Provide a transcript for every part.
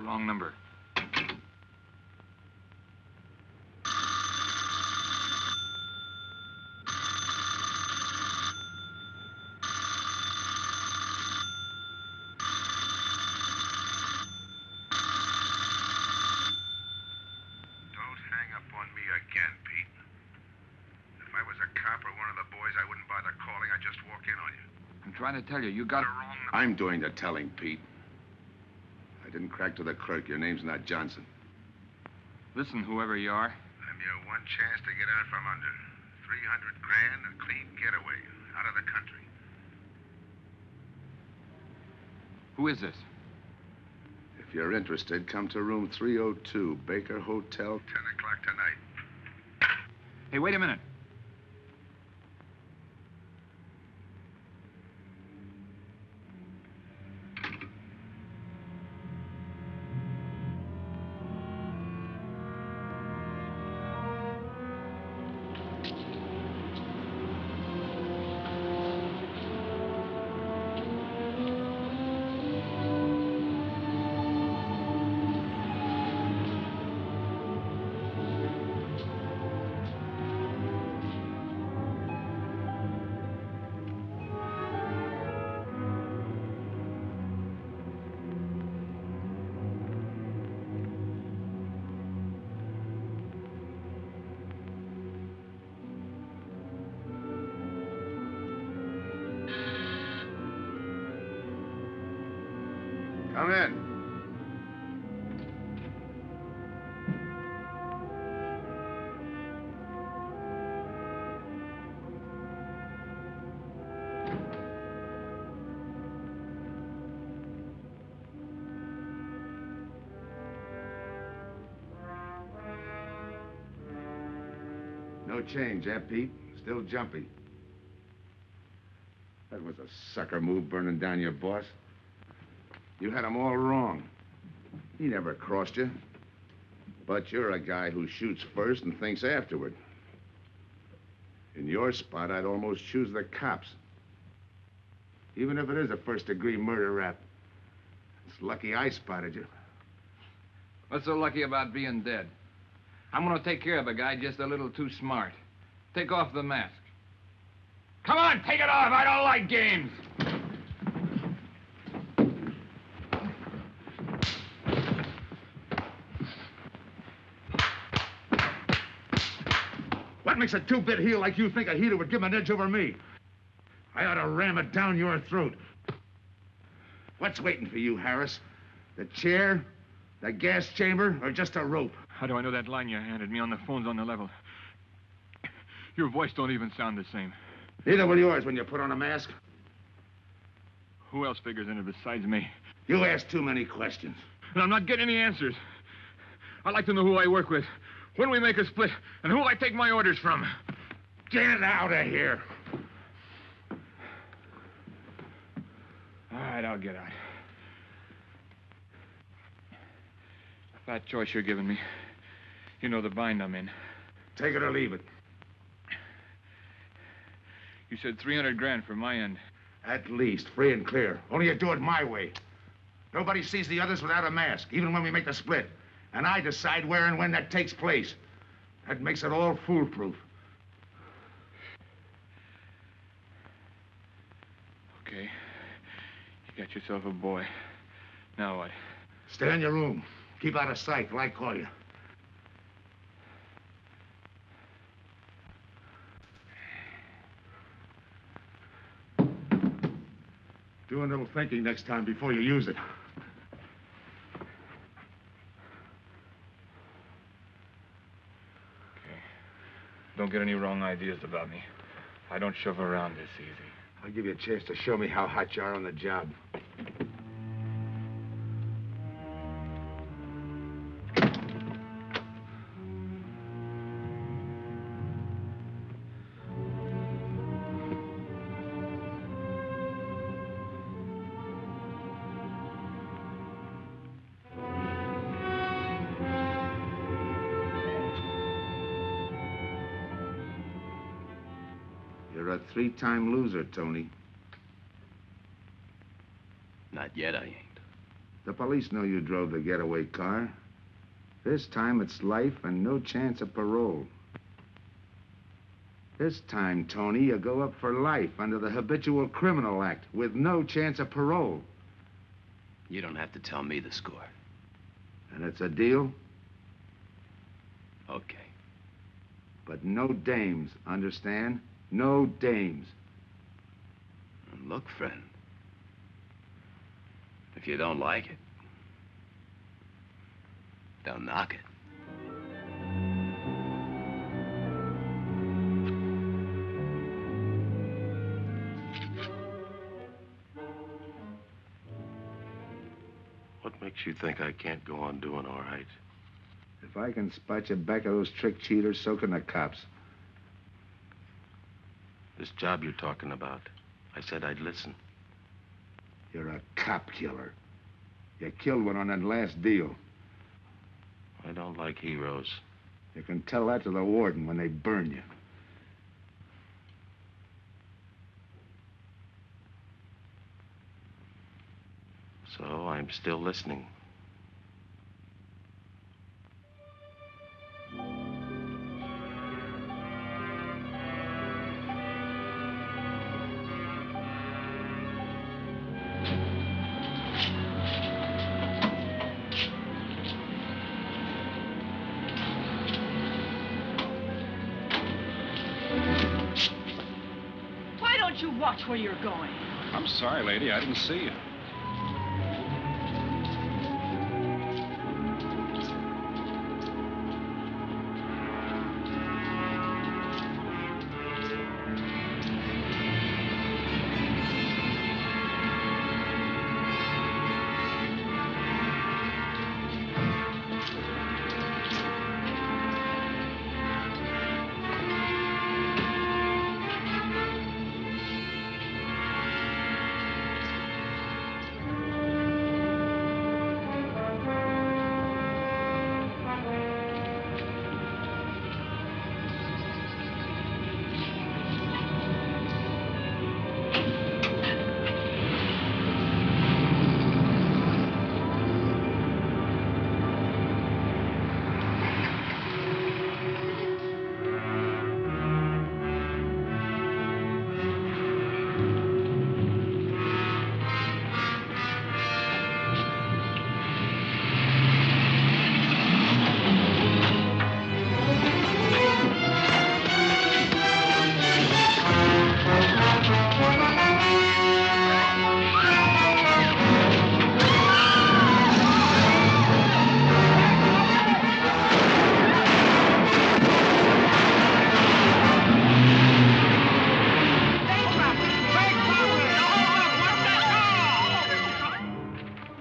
wrong number. Trying to tell you, you got it wrong. I'm doing the telling, Pete. I didn't crack to the clerk. Your name's not Johnson. Listen, whoever you are. I'm your one chance to get out from under. 300 grand, a clean getaway, out of the country. Who is this? If you're interested, come to room 302, Baker Hotel. 10 o'clock tonight. Hey, wait a minute. Come in. No change, eh, Pete? Still jumpy. That was a sucker move, burning down your boss. You had him all wrong. He never crossed you. But you're a guy who shoots first and thinks afterward. In your spot, I'd almost choose the cops. Even if it is a first-degree murder rap. It's lucky I spotted you. What's so lucky about being dead? I'm gonna take care of a guy just a little too smart. Take off the mask. Come on, take it off! I don't like games! What makes a two-bit heel like you think a heater would give him an edge over me? I ought to ram it down your throat. What's waiting for you, Harris? The chair, the gas chamber, or just a rope? How do I know that line you handed me on the phone's on the level? Your voice don't even sound the same. Neither will yours when you put on a mask. Who else figures in it besides me? You ask too many questions. And I'm not getting any answers. I'd like to know who I work with, when we make a split, and who I take my orders from. Get out of here. All right, I'll get out. That choice you're giving me. You know the bind I'm in. Take it or leave it. You said 300 grand for my end. At least, free and clear. Only you do it my way. Nobody sees the others without a mask, even when we make the split. And I decide where and when that takes place. That makes it all foolproof. Okay. You got yourself a boy. Now what? Stay in your room. Keep out of sight till I call you. Do a little thinking next time before you use it. Okay. Don't get any wrong ideas about me. I don't shove around this easy. I'll give you a chance to show me how hot you are on the job. You're a three-time loser, Tony. Not yet, I ain't. The police know you drove the getaway car. This time it's life and no chance of parole. This time, Tony, you go up for life under the Habitual Criminal Act with no chance of parole. You don't have to tell me the score. And it's a deal? Okay. But no dames, understand? No dames. And look, friend, if you don't like it, don't knock it. What makes you think I can't go on doing all right? If I can spot you back of those trick cheaters, so can the cops. This job you're talking about, I said I'd listen. You're a cop killer. You killed one on that last deal. I don't like heroes. You can tell that to the warden when they burn you. So I'm still listening. Why don't you watch where you're going? I'm sorry, lady. I didn't see you.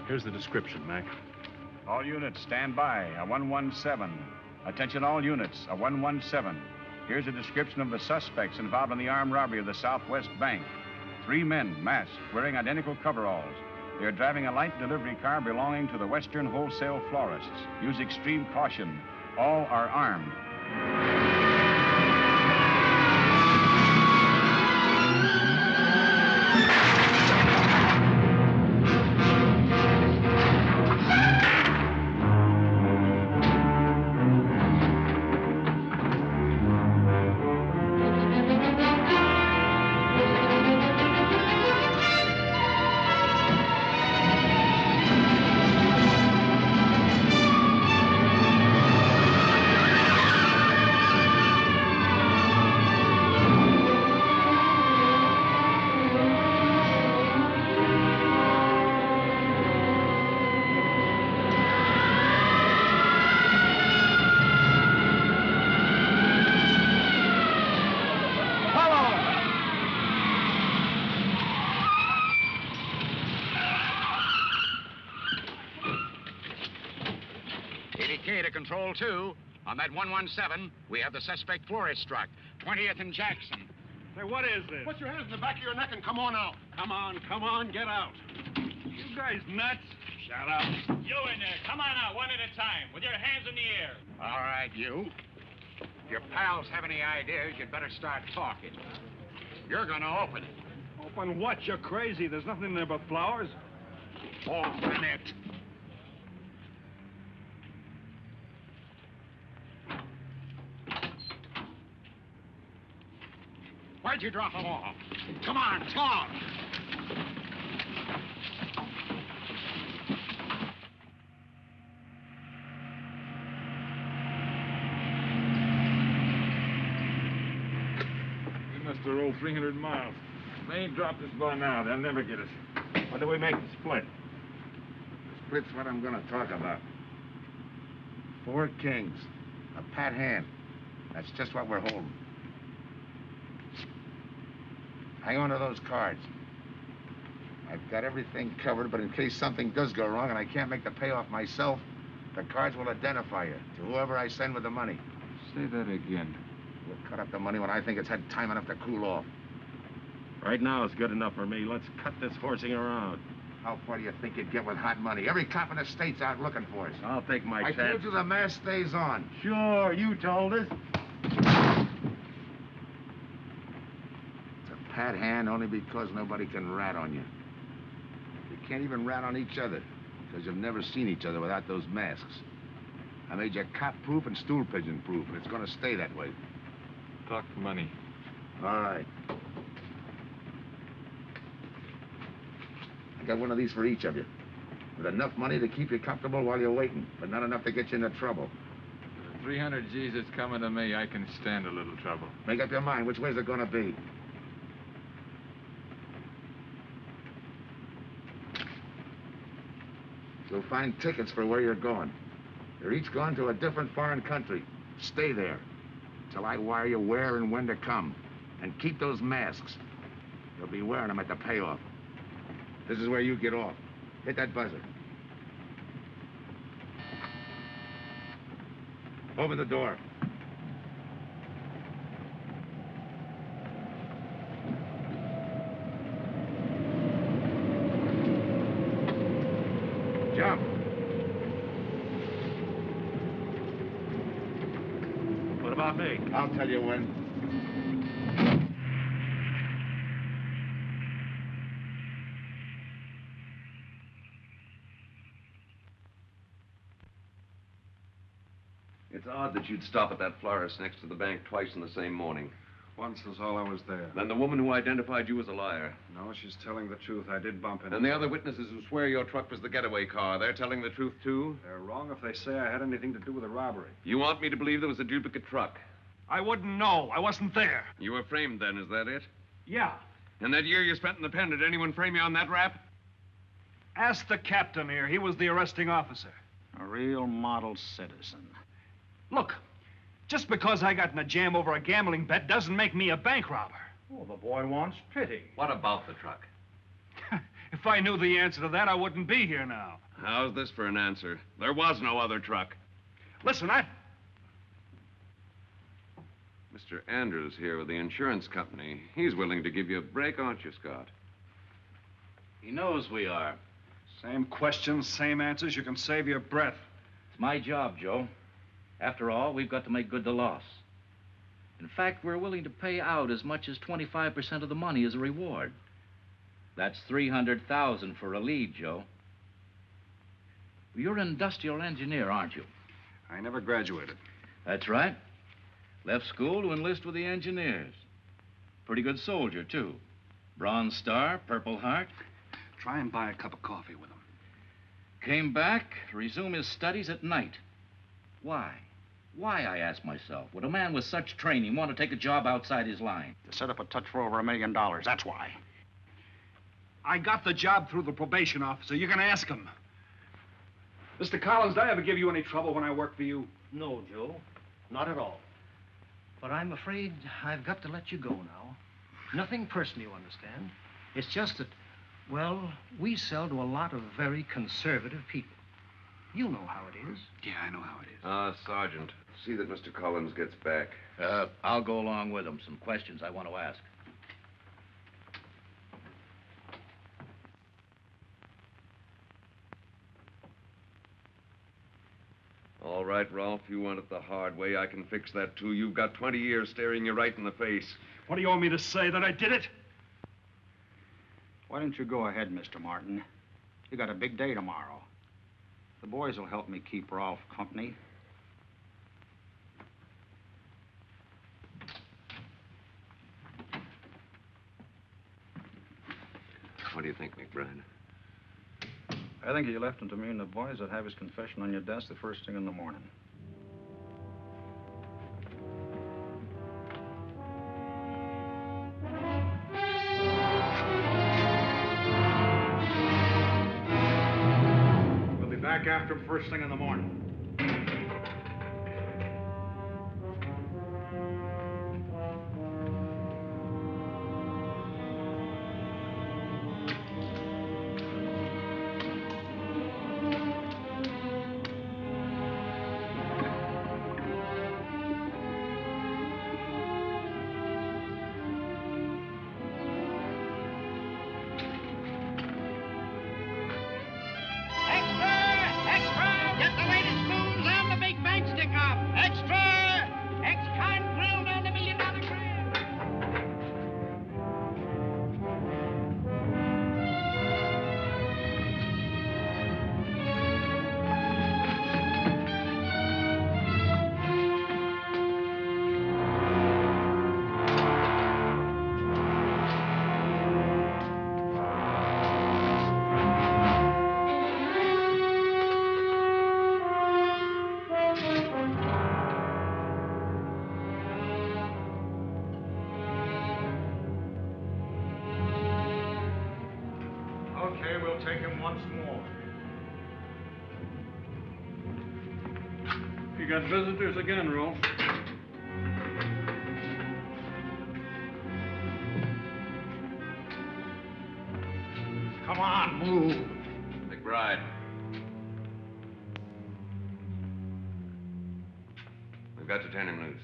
Here's the description, Mac. All units, stand by. A 117. Attention all units, a 117. Here's a description of the suspects involved in the armed robbery of the Southwest Bank. 3 men, masked, wearing identical coveralls. They're driving a light delivery car belonging to the Western Wholesale Florists. Use extreme caution. All are armed. To Control 2. On that 117, we have the suspect florist struck. 20th and Jackson. Say, what is this? Put your hands in the back of your neck and come on out. Come on, get out. You guys nuts? Shut up. You in there. Come on out, one at a time, with your hands in the air. All right, you. If your pals have any ideas, you'd better start talking. You're gonna open it. Open what? You're crazy. There's nothing in there but flowers. Open it. Where'd you drop them off? Come on, talk! We must have rolled 300 miles. If they ain't dropped us by now, they'll never get us. When do we make the split? The split's what I'm gonna talk about. 4 kings. A pat hand. That's just what we're holding. Hang on to those cards. I've got everything covered, but in case something does go wrong and I can't make the payoff myself, the cards will identify you to whoever I send with the money. Say that again. We'll cut up the money when I think it's had time enough to cool off. Right now is good enough for me. Let's cut this horsing around. How far do you think you'd get with hot money? Every cop in the state's out looking for us. I'll take my I chance. told you the mask stays on. Sure, you told us. It's a pat hand only because nobody can rat on you. You can't even rat on each other because you've never seen each other without those masks. I made you cop-proof and stool pigeon-proof, and it's going to stay that way. Talk money. All right. I got one of these for each of you. With enough money to keep you comfortable while you're waiting, but not enough to get you into trouble. For 300 G's that's coming to me, I can stand a little trouble. Make up your mind. Which way's it going to be? You'll find tickets for where you're going. You're each going to a different foreign country. Stay there till I wire you where and when to come. And keep those masks. You'll be wearing them at the payoff. This is where you get off. Hit that buzzer. Open the door. Jump. What about me? I'll tell you when. It's odd that you'd stop at that florist next to the bank twice in the same morning. Once was all I was there. Then the woman who identified you was a liar. No, she's telling the truth. I did bump into And the other witnesses who swear your truck was the getaway car, they're telling the truth, too? They're wrong if they say I had anything to do with the robbery. You want me to believe there was a duplicate truck? I wouldn't know. I wasn't there. You were framed then, is that it? Yeah. And that year you spent in the pen, did anyone frame you on that rap? Ask the captain here. He was the arresting officer. A real model citizen. Look, just because I got in a jam over a gambling bet doesn't make me a bank robber. Oh, the boy wants pity. What about the truck? If I knew the answer to that, I wouldn't be here now. How's this for an answer? There was no other truck. Listen, Mr. Andrews here with the insurance company. He's willing to give you a break, aren't you, Scott? He knows we are. Same questions, same answers. You can save your breath. It's my job, Joe. After all, we've got to make good the loss. In fact, we're willing to pay out as much as 25% of the money as a reward. That's $300,000 for a lead, Joe. You're an industrial engineer, aren't you? I never graduated. That's right. Left school to enlist with the engineers. Pretty good soldier, too. Bronze Star, Purple Heart. Try and buy a cup of coffee with him. Came back, resume his studies at night. Why? Why, I ask myself, would a man with such training want to take a job outside his line? To set up a touch for over $1 million, that's why. I got the job through the probation officer. You can ask him. Mr. Collins, did I ever give you any trouble when I worked for you? No, Joe. Not at all. But I'm afraid I've got to let you go now. Nothing personal, you understand. It's just that, well, we sell to a lot of very conservative people. You know how it is. Yeah, I know how it is. Sergeant, see that Mr. Collins gets back. I'll go along with him. Some questions I want to ask. All right, Rolfe, you want it the hard way. I can fix that, too. You've got 20 years staring you right in the face. What do you want me to say, that I did it? Why don't you go ahead, Mr. Martin? You got a big day tomorrow. The boys will help me keep Rolfe company. What do you think, McBride? I think you left him to me and the boys would have his confession on your desk the first thing in the morning. We'll be back after him first thing in the morning. Okay, we'll take him once more. You got visitors again, Rolfe. Come on, move. McBride. We've got to turn him loose.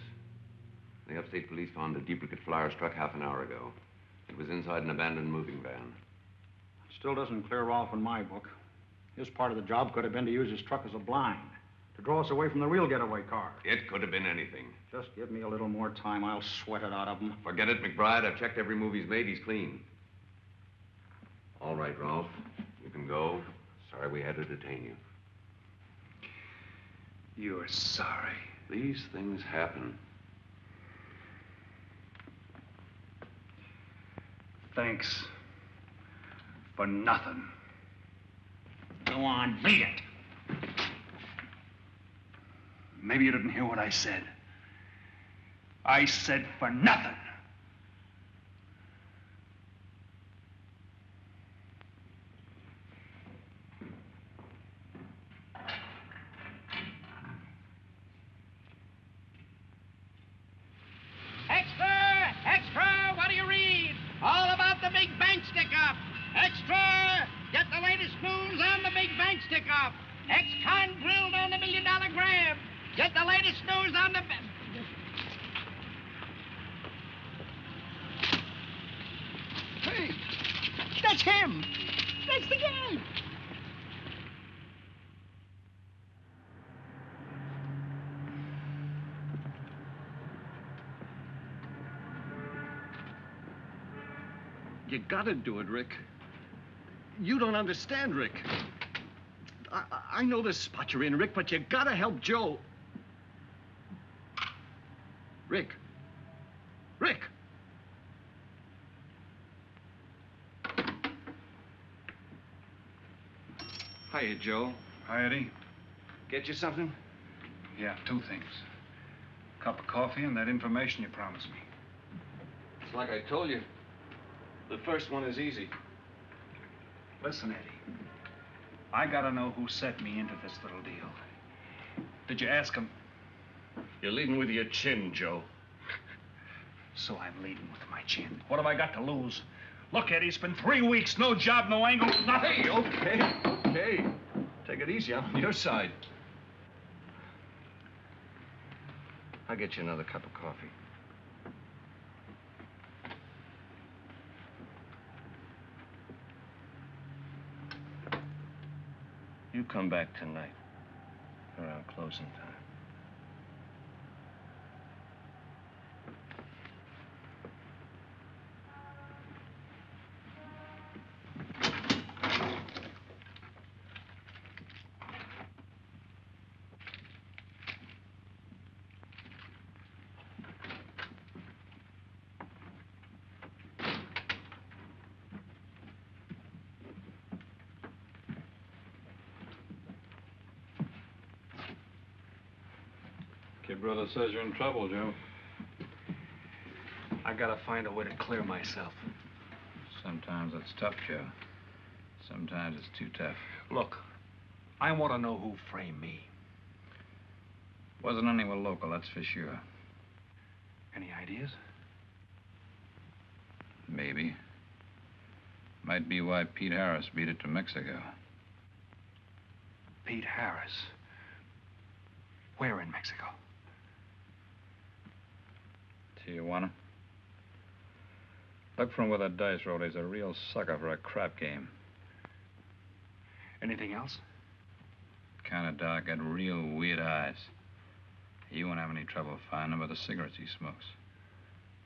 The upstate police found a duplicate flyer struck half an hour ago. It was inside an abandoned moving van. Still doesn't clear Rolfe in my book. His part of the job could have been to use his truck as a blind, to draw us away from the real getaway car. It could have been anything. Just give me a little more time. I'll sweat it out of him. Forget it, McBride. I've checked every move he's made. He's clean. All right, Rolfe. You can go. Sorry we had to detain you. You're sorry. These things happen. Thanks. For nothing. Go on, beat it. Maybe you didn't hear what I said. I said for nothing. Extra! Extra! What do you read? All about the big bank stick-up. Extra! Get the latest news on the big bank stick-up. Ex-con grilled on the $1 million grab. Get the latest news on the... Hey, that's him. That's the guy. You gotta do it, Rick. You don't understand, Rick. I know the spot you're in, Rick, but you gotta help Joe. Rick. Rick! Hiya, Joe. Hi, Eddie. Get you something? Yeah, two things. Cup of coffee and that information you promised me. It's like I told you. The first one is easy. Listen, Eddie. I gotta know who set me into this little deal. Did you ask him? You're leading with your chin, Joe. So I'm leading with my chin. What have I got to lose? Look, Eddie, it's been 3 weeks. No job, no angle, nothing. Hey, okay. Take it easy. I'm on your side. I'll get you another cup of coffee. You come back tonight, around closing time. brother says you're in trouble, Joe. I gotta find a way to clear myself. Sometimes it's tough, Joe. Sometimes it's too tough. Look, I want to know who framed me. Wasn't anyone local, that's for sure. Any ideas? Maybe. Might be why Pete Harris beat it to Mexico. Pete Harris? Where in Mexico? Tijuana. Look from where the dice roll. He's a real sucker for a crap game. Anything else? Kind of dark, got real weird eyes. You won't have any trouble finding him with the cigarettes he smokes.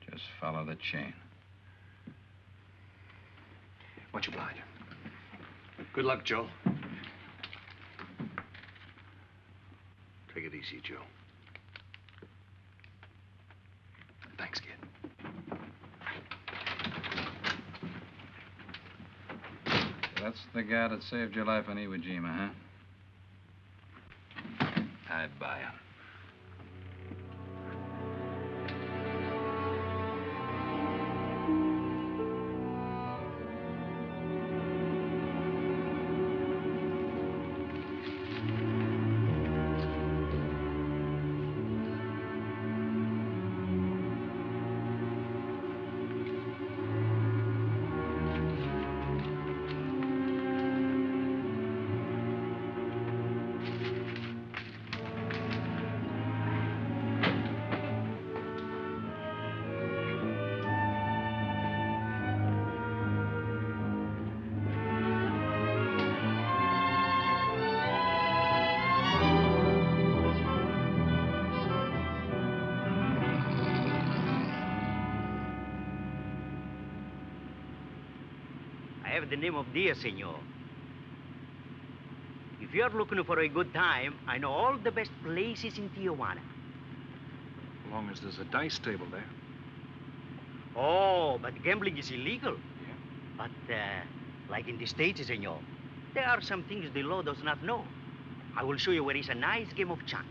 Just follow the chain. Much obliged. Good luck, Joe. Take it easy, Joe. Thanks, kid. That's the guy that saved your life on Iwo Jima, huh? I buy him. I have the name of Diaz, senor. If you're looking for a good time, I know all the best places in Tijuana. As long as there's a dice table there. Oh, but gambling is illegal. Yeah. But, like in the States, senor, there are some things the law does not know. I will show you where is a nice game of chance.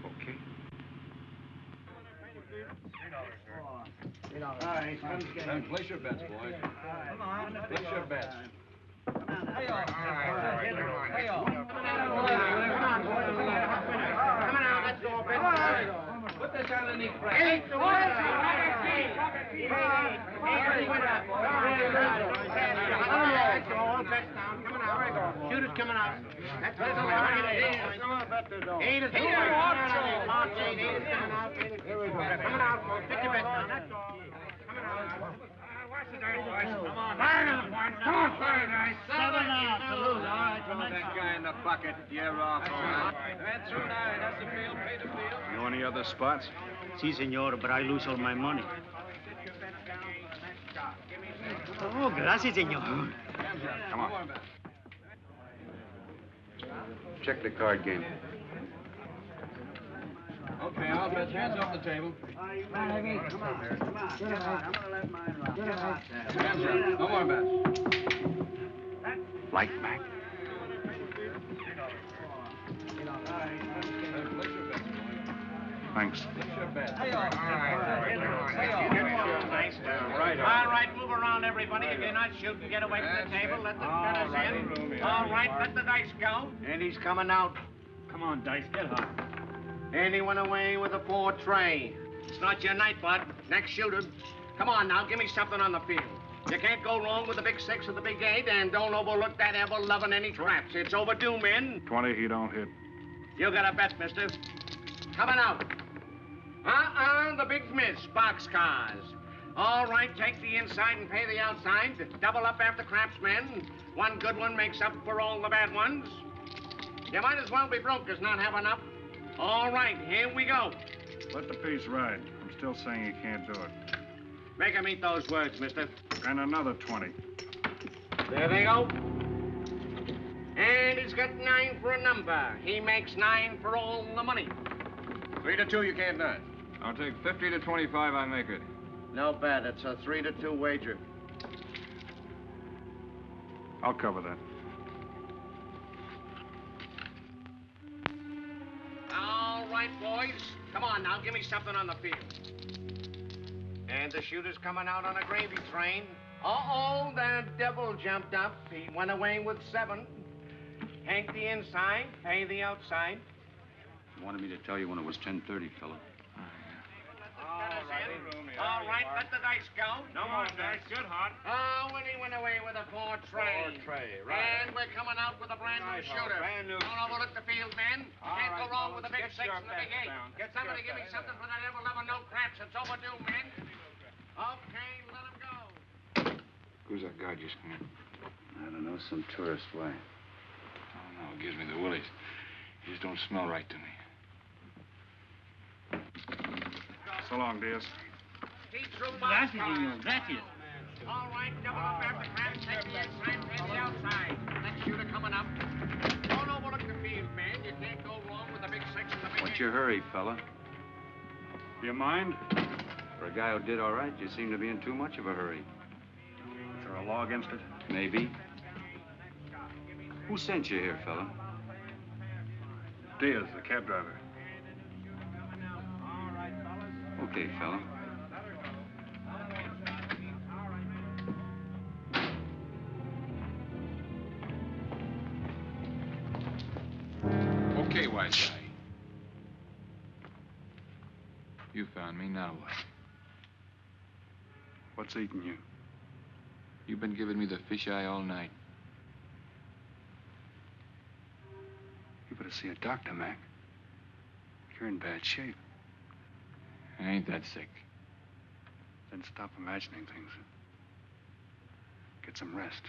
Okay. All right, Place your bets, boys. Come on. Place your bets. Hey, all. Hey, all. Come on out, let's go. Come on. Put this on the knee press. 8 to 1. All bets down. Coming out. Shooters coming out. That's what I'm saying. Come on, bet the door. 8 is coming out. March 8 is coming out. Here we go. Coming out, folks. Pick your bets down. That's all. Coming out. Watch the dice, boys. Come on. Fire the points. Come on, fire the dice. 7 out to lose. All right, Throw that guy in the bucket. You're off. That's through 9. That's the field. Pay the field. Know any other spots? Si, senor, but I lose all my money. Oh, gracias, senor. Come on. Check the card game. Okay, I'll bet hands off the table. Come on. Come on. I'm going to let mine run. Hands up. No more bets. Light back. Thanks. All right, move around, everybody. If you're not shooting, get away from the table. Let the spinners in. All right, let the dice go. And he's coming out. Come on, Dice, get hot. And he went away with a 4 tray. It's not your night, bud. Next shooter. Come on now, give me something on the field. You can't go wrong with the big 6 or the big 8, and don't overlook that ever-loving any traps. It's overdue, men. 20, he don't hit. You got a bet, mister. Coming out. The big miss, boxcars. All right, take the inside and pay the outside. Double up after craps, men. One good one makes up for all the bad ones. You might as well be broke as not have enough. All right, here we go. Let the piece ride. I'm still saying you can't do it. Make him eat those words, mister. And another 20. There they go. And he's got 9 for a number. He makes 9 for all the money. 3 to 2, you can't none. I'll take 50 to 25, I make it. No bad. It's a 3 to 2 wager. I'll cover that. All right. right, boys. Come on now, give me something on the field. And the shooter's coming out on a gravy train. Uh-oh, the devil jumped up. He went away with 7. Hank the inside, pay the outside. You wanted me to tell you when it was 10:30, fella. All right, let the dice go. No more dice. Good, Hart. Oh, and he went away with a 4 tray. 4 tray, right. And we're coming out with a brand new Right, shooter. brand new Don't overlook the field, men. All Can't right, go wrong with the fellas, big get 6 your and the big bets 8. down. Get Get somebody your give me bets something for that ever loving no craps. It's overdue, men. Okay, let him go. Who's that guy just come in? I don't know, some tourist. Why? I don't know. It gives me the willies. He just don't smell right to me. So long, Diaz. Gracias, senor. Gracias. All right, double up after craps. Take the inside, pay the outside. Next shooter coming up. Don't overlook the field, man. You can't go wrong with the big 6 and the big 8. What's your hurry, fella? Do you mind? For a guy who did all right, you seem to be in too much of a hurry. Is there a law against it? Maybe. Who sent you here, fella? Diaz, the cab driver. Okay, fella. Okay, white guy. You found me, now what? What's eating you? You've been giving me the fisheye all night. You better see a doctor, Mac. You're in bad shape. I ain't that sick. Then stop imagining things. Get some rest.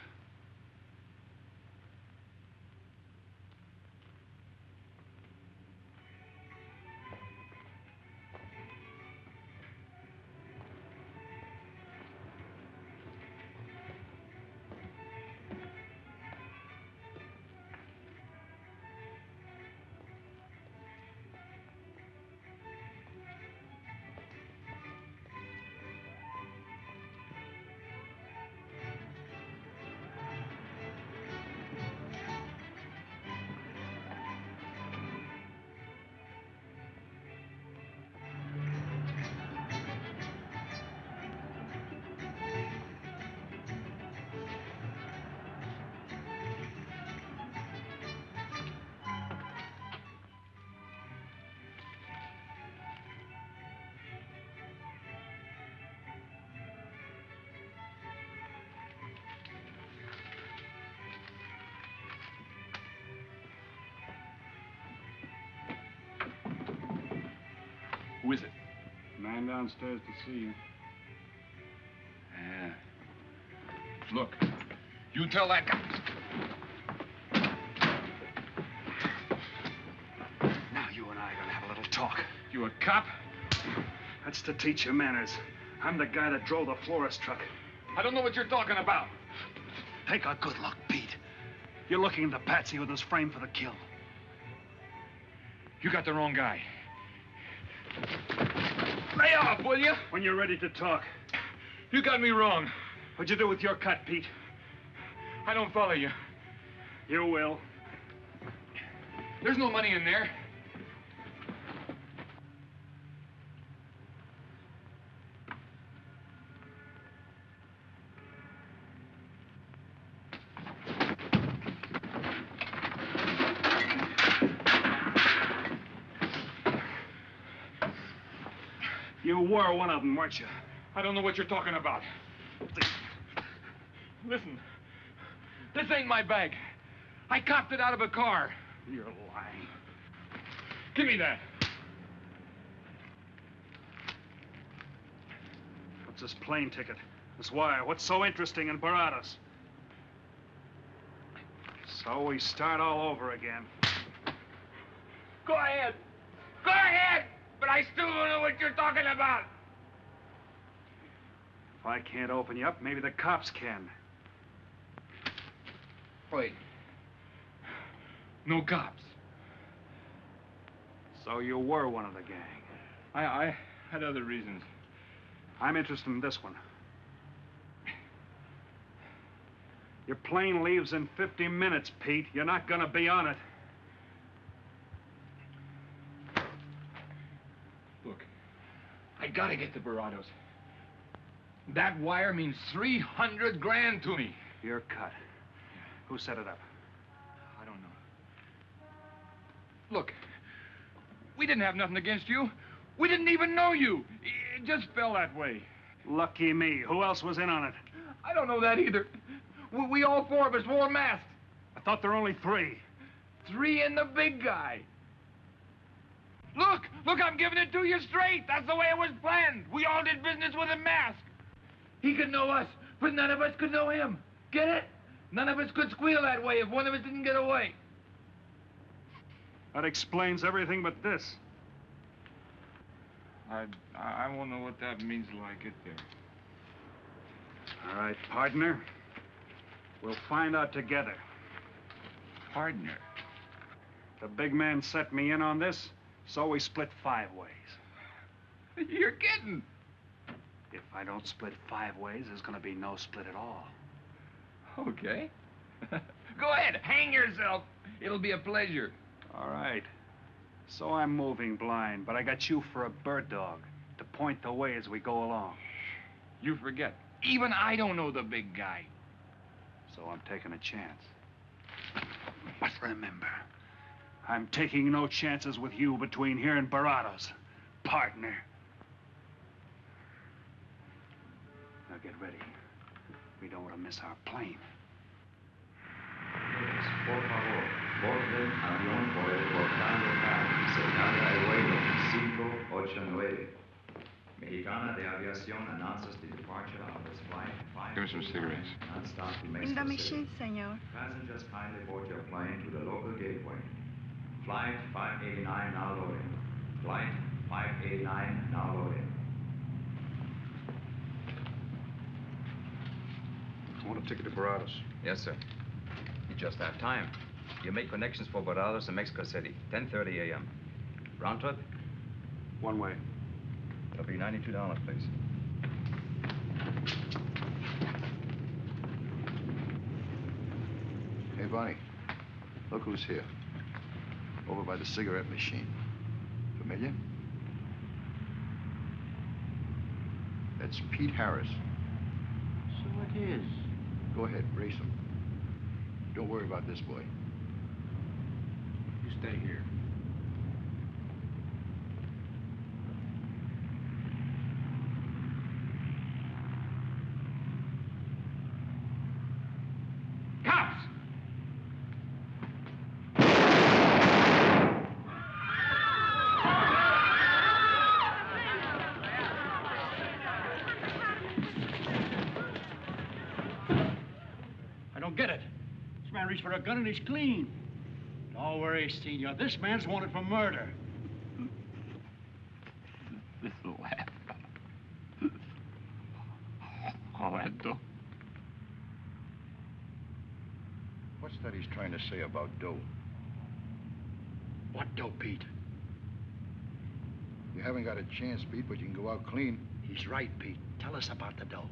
Who is it? Man downstairs to see you. Yeah. Look, you tell that guy. Now you and I are gonna have a little talk. You a cop? That's to teach you manners. I'm the guy that drove the florist truck. I don't know what you're talking about. Take a good look, Pete. You're looking into Patsy with his frame for the kill. You got the wrong guy. Lay off, will you? When you're ready to talk. You got me wrong. What'd you do with your cut, Pete? I don't follow you. You will. There's no money in there. You were one of them, weren't you? I don't know what you're talking about. Listen, this ain't my bag. I copped it out of a car. You're lying. Give me that. What's this plane ticket? This wire? What's so interesting in Baradas? So we start all over again. Go ahead. Go ahead! But I still don't know what you're talking about. If I can't open you up, maybe the cops can. Wait. No cops. So you were one of the gang. I had other reasons. I'm interested in this one. Your plane leaves in 50 minutes, Pete. You're not gonna be on it. gotta get the Barados. That wire means 300 grand to me. You're cut. Who set it up? I don't know. Look, we didn't have nothing against you. We didn't even know you. It just fell that way. Lucky me. Who else was in on it? I don't know that either. We all four of us wore masks. I thought there were only three. Three and the big guy. Look, I'm giving it to you straight. That's the way it was planned. We all did business with a mask. He could know us, but none of us could know him. Get it? None of us could squeal that way if one of us didn't get away. That explains everything but this. I won't know what that means till I get there. All right, partner. We'll find out together. Partner? The big man set me in on this, so we split 5 ways. You're kidding. If I don't split 5 ways, there's gonna be no split at all. Okay. Go ahead, hang yourself. It'll be a pleasure. All right. So I'm moving blind, but I got you for a bird dog to point the way as we go along. You forget. Even I don't know the big guy. So I'm taking a chance. But remember, I'm taking no chances with you between here and Barados, partner. Now get ready. We don't want to miss our plane. Por favor, borden avión por el portal local. Señala el vuelo 589. Mexicana de Aviación announces the departure of this flight 5. Give me some cigarettes. Non-stop to In the Mexico machine, City. senor. Passengers kindly board your plane to the local gateway. Flight 589 now loading. Flight 589 now loading. I want a ticket to Barados. Yes, sir. You just have time. You make connections for Barados in Mexico City, 10:30 a.m. Round trip? One way. It'll be $92, please. Hey, Bonnie, look who's here. Over by the cigarette machine. Familiar? That's Pete Harris. So it is. Go ahead, race him. Don't worry about this boy. You stay here. Cops! I don't get it. This man reached for a gun and he's clean. Don't worry, Senor. This man's wanted for murder. This will happen. All that dough. What's that he's trying to say about dough? What dough, Pete? You haven't got a chance, Pete, but you can go out clean. He's right, Pete. Tell us about the dough.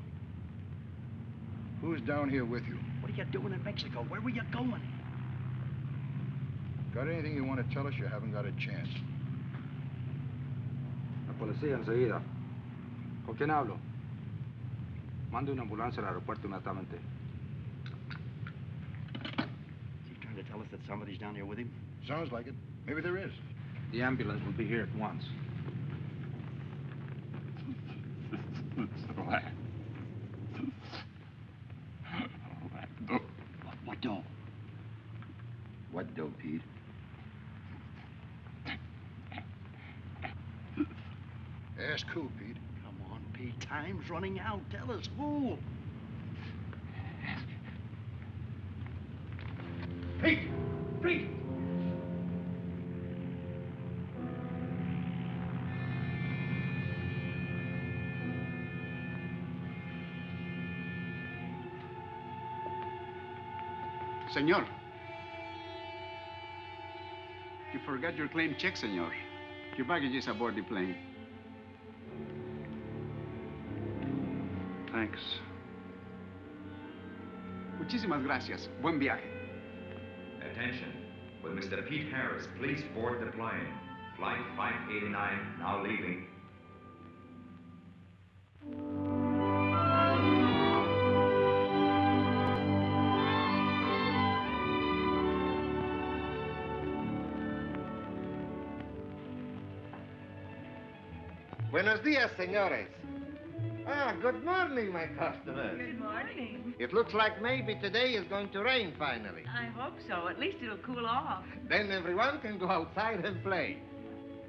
Who's down here with you? What are you doing in Mexico? Where were you going? Got anything you want to tell us? You haven't got a chance. La policía enseguida. ¿Con quién hablo? Mande una ambulancia al aeropuerto inmediatamente. Is he trying to tell us that somebody's down here with him? Sounds like it. Maybe there is. The ambulance will be here at once. What dough? What dough, Pete? Ask who, Pete? Come on, Pete. Time's running out. Tell us who. Pete! Pete! Senor. You forgot your claim check, senor. Your baggage is aboard the plane. Thanks. Muchísimas gracias. Buen viaje. Attention. Will Mr. Pete Harris please board the plane? Flight 589 now leaving. Buenos dias, senores. Ah, good morning, my customers. Good morning. It looks like maybe today is going to rain finally. I hope so. At least it'll cool off. Then everyone can go outside and play.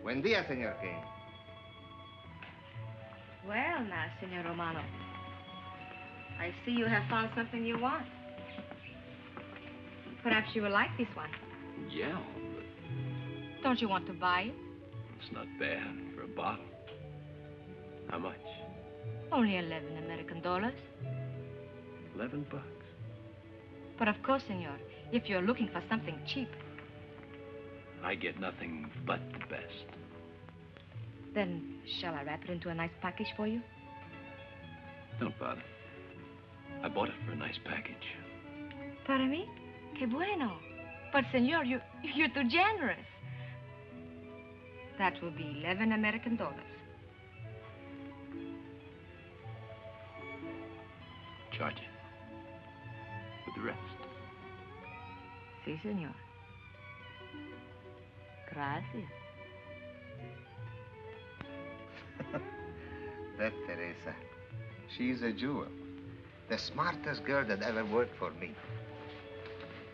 Buen dia, Senor King. Well, now, Senor Romano, I see you have found something you want. Perhaps you will like this one. Yeah, Don't you want to buy it? it's not bad for a bottle. How much? Only 11 American dollars. $11. But of course, senor, if you're looking for something cheap, I get nothing but the best. then shall I wrap it into a nice package for you? Don't bother. I bought it for a nice package. Para mí? Que bueno. But, senor, you're too generous. That will be 11 American dollars. Charge it. With the rest. Si, senor. Gracias. That Teresa, she's a jewel. The smartest girl that ever worked for me.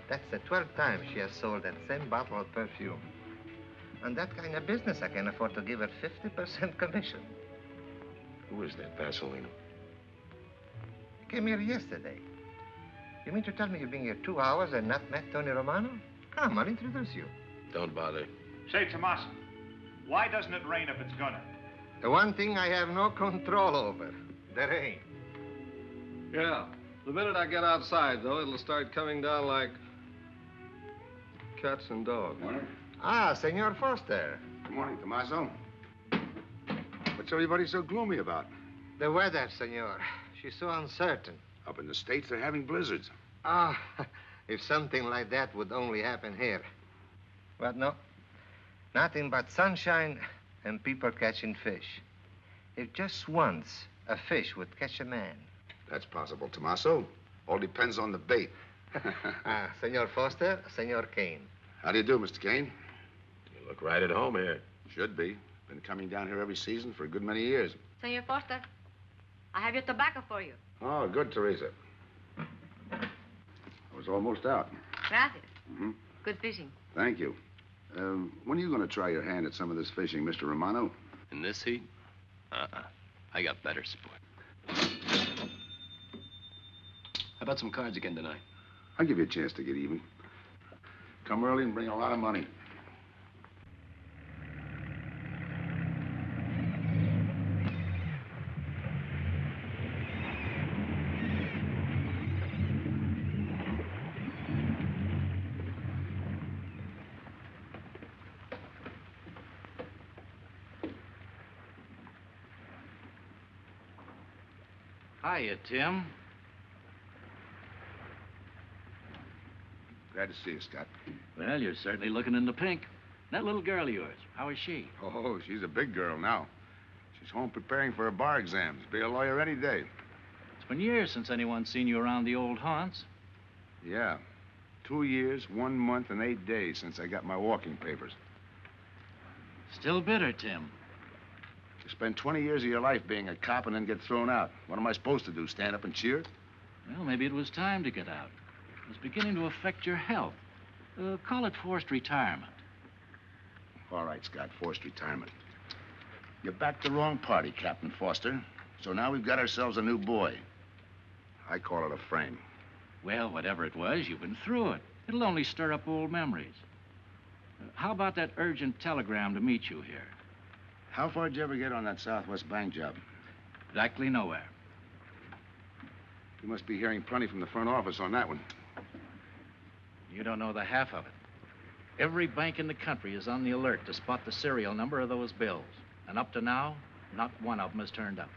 That's the 12th time she has sold that same bottle of perfume. On that kind of business, I can afford to give her 50% commission. Who is that Vaseline? Came here yesterday. You mean to tell me you've been here 2 hours and not met Tony Romano? Come, I'll introduce you. Don't bother. Say, Tomas, why doesn't it rain if it's gonna? The one thing I have no control over, the rain. Yeah. The minute I get outside, though, it'll start coming down like cats and dogs. Morning. Ah, Senor Foster. Good morning, Tommaso. What's everybody so gloomy about? The weather, senor. She's so uncertain. Up in the States, they're having blizzards. Ah, if something like that would only happen here. But no, nothing but sunshine and people catching fish. If just once a fish would catch a man. That's possible, Tommaso. All depends on the bait. Senor Foster, Senor Kane. How do you do, Mr. Kane? You look right at home here. Should be. Been coming down here every season for a good many years. Senor Foster, I have your tobacco for you. Oh, good, Teresa. I was almost out. Gracias. Mm-hmm. Good fishing. Thank you. When are you going to try your hand at some of this fishing, Mr. Romano? In this heat? I got better sport. How about some cards again tonight? I'll give you a chance to get even. Come early and bring a lot of money. Hiya, Tim. Glad to see you, Scott. Well, you're certainly looking in the pink. That little girl of yours, how is she? Oh, she's a big girl now. She's home preparing for her bar exams. Be a lawyer any day. It's been years since anyone's seen you around the old haunts. Yeah. 2 years, 1 month, and 8 days since I got my walking papers. Still bitter, Tim. You spend 20 years of your life being a cop and then get thrown out. What am I supposed to do, stand up and cheer? Well, maybe it was time to get out. It was beginning to affect your health. Call it forced retirement. All right, Scott, forced retirement. You backed the wrong party, Captain Foster. So now we've got ourselves a new boy. I call it a frame. Well, whatever it was, you've been through it. It'll only stir up old memories. How about that urgent telegram to meet you here? How far did you ever get on that Southwest Bank job? Exactly nowhere. You must be hearing plenty from the front office on that one. You don't know the half of it. Every bank in the country is on the alert to spot the serial number of those bills. And up to now, not one of them has turned up.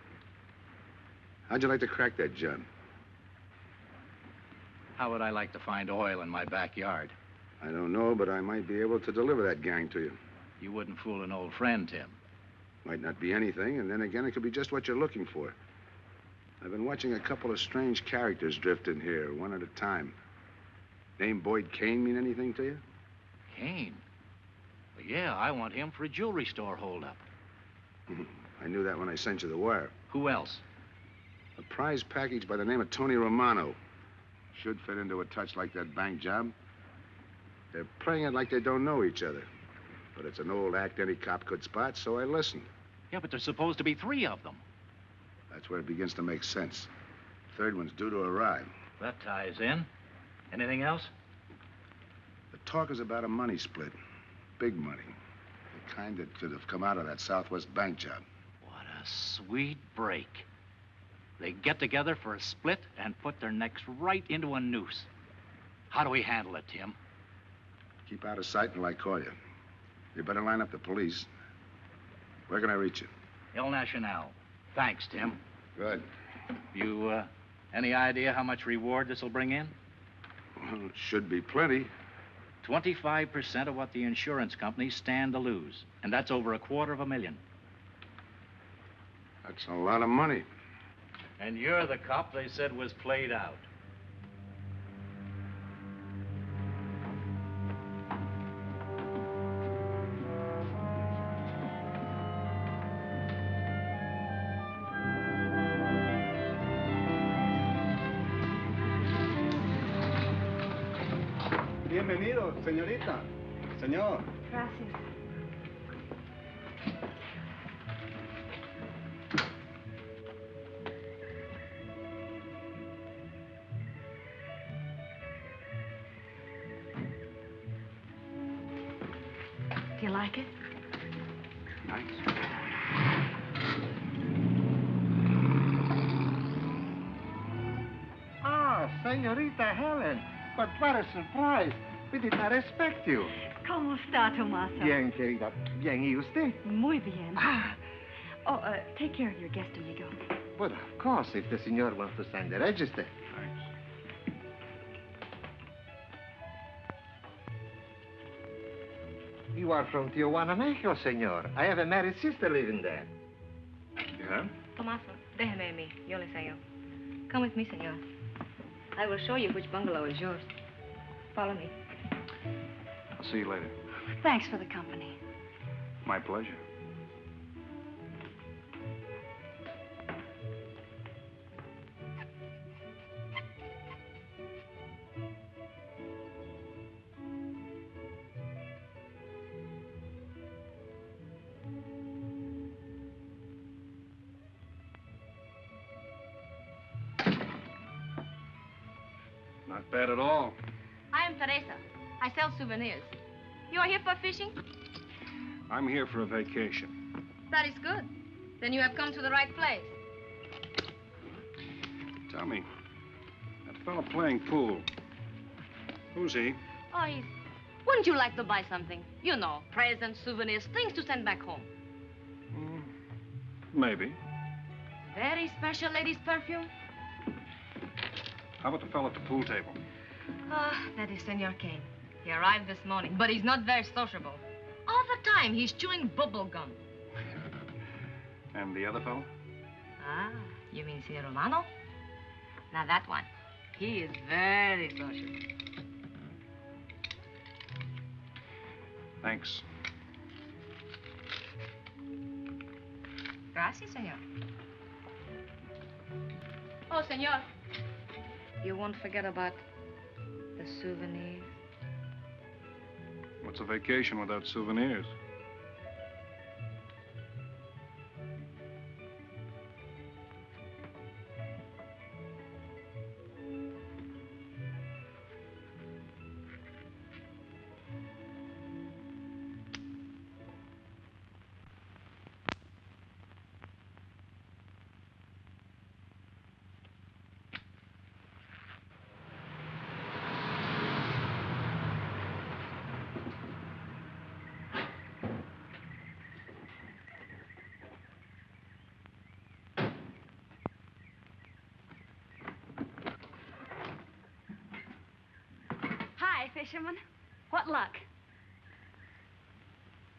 How'd you like to crack that job? How would I like to find oil in my backyard? I don't know, but I might be able to deliver that gang to you. You wouldn't fool an old friend, Tim. Might not be anything, and then again, it could be just what you're looking for. I've been watching a couple of strange characters drift in here, one at a time. Name Boyd Kane mean anything to you? Kane? Well, yeah, I want him for a jewelry store holdup. I knew that when I sent you the wire. Who else? A prize package by the name of Tony Romano. Should fit into a touch like that bank job. They're playing it like they don't know each other. But it's an old act any cop could spot, so I listened. Yeah, but there's supposed to be 3 of them. That's where it begins to make sense. Third one's due to arrive. That ties in. Anything else? The talk is about a money split. Big money. The kind that could have come out of that Southwest bank job. What a sweet break. They get together for a split and put their necks right into a noose. How do we handle it, Tim? Keep out of sight until I call you. You better line up the police. Where can I reach you? El Nacional. Thanks, Tim. Good. You, any idea how much reward this will bring in? Well, it should be plenty. 25% of what the insurance companies stand to lose. And that's over $250,000. That's a lot of money. And you're the cop they said was played out. Bienvenido, señorita. Señor. Gracias. Do you like it? Nice. Ah, Senorita Helen. But what a surprise. We did not expect you. ¿Cómo está, Tomaso? Bien, querida. Bien, ¿y usted? Muy bien. Oh, take care of your guest when you go. But of course, if the senor wants to sign the register. Thanks. You are from Tijuana, Mexico, senor. I have a married sister living there. Yeah? Tomaso, déjeme a mí. Yo le enseño. Come with me, senor. I will show you which bungalow is yours. Follow me. I'll see you later. Thanks for the company. My pleasure. Not bad at all. I am Teresa. I sell souvenirs. You are here for fishing? I'm here for a vacation. That is good. Then you have come to the right place. Tell me, that fella playing pool, who's he? Oh, he's... Wouldn't you like to buy something? You know, presents, souvenirs, things to send back home. Maybe. Very special ladies' perfume. How about the fella at the pool table? That is Senor Kane. He arrived this morning, but he's not very sociable. All the time, he's chewing bubble gum. And the other fella? Ah, you mean Senor Romano? Now, that one. He is very sociable. Thanks. Gracias, senor. Oh, senor. You won't forget about the souvenirs. What's a vacation without souvenirs? Hi, fisherman. What luck?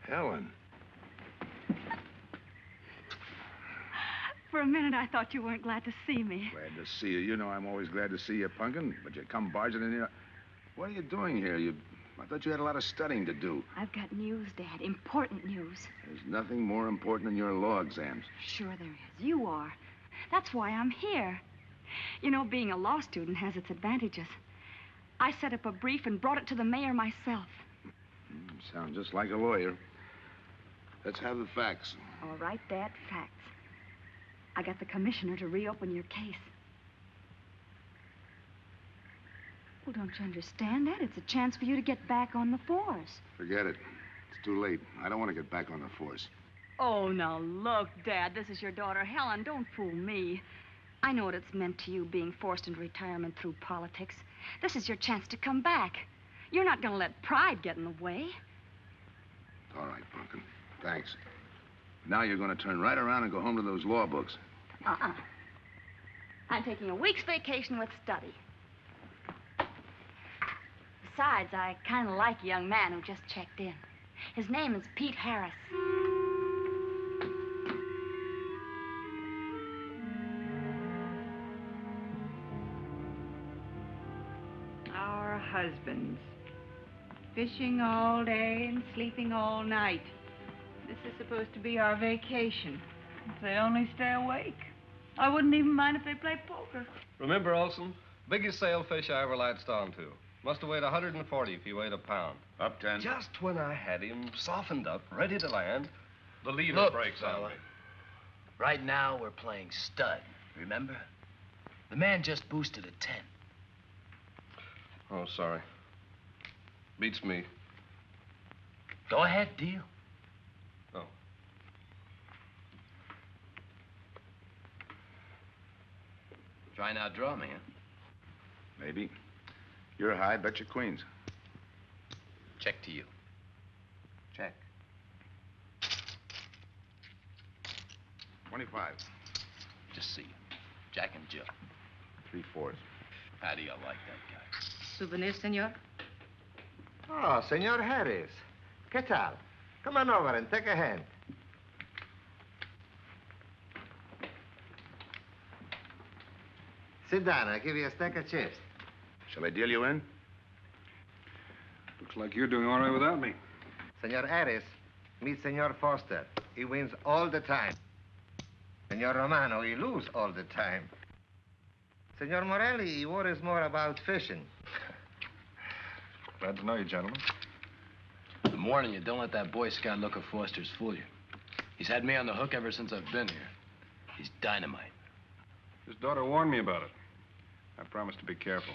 Helen. For a minute, I thought you weren't glad to see me. Glad to see you. You know I'm always glad to see you, Punkin, but you come barging in here. What are you doing here? You I thought you had a lot of studying to do. I've got news, Dad. Important news. There's nothing more important than your law exams. Sure there is. You are. That's why I'm here. You know, being a law student has its advantages. I set up a brief and brought it to the mayor myself. Sound just like a lawyer. Let's have the facts. All right, Dad, facts. I got the commissioner to reopen your case. Well, don't you understand that? It's a chance for you to get back on the force. Forget it. It's too late. I don't want to get back on the force. Oh, now look, Dad, this is your daughter, Helen. Don't fool me. I know what it's meant to you being forced into retirement through politics. This is your chance to come back. You're not going to let pride get in the way. All right, Pumpkin. Thanks. Now you're going to turn right around and go home to those law books. I'm taking a week's vacation with study. Besides, I kind of like a young man who just checked in. His name is Pete Harris. Our husbands. Fishing all day and sleeping all night. This is supposed to be our vacation. If they only stay awake. I wouldn't even mind if they play poker. Remember, Olson? Biggest sailfish I ever latched onto. Must have weighed 140 if he weighed a pound. Up 10. Just when I had him softened up, ready to land, the leader Look, breaks on fella. me. Right now, we're playing stud, remember? The man just boosted a 10. Oh, sorry. Beats me. Go ahead, deal. Oh. Try and outdraw me, huh? Maybe. You're high, bet your queens. Check to you. Check. 25. Just see you. Jack and Jill. 3/4. How do you like that guy? Souvenir, senor? Oh, Senor Harris. ¿Qué tal? Come on over and take a hand. Sit down. I'll give you a stack of chips. Shall I deal you in? Looks like you're doing all right without me. Senor Harris, meet Senor Foster. He wins all the time. Senor Romano, he lose all the time. Senor Morelli, he worries more about fishing. Glad to know you, gentlemen. I'm warning you, don't let that Boy Scout look of Foster's fool you. He's had me on the hook ever since I've been here. He's dynamite. His daughter warned me about it. I promised to be careful.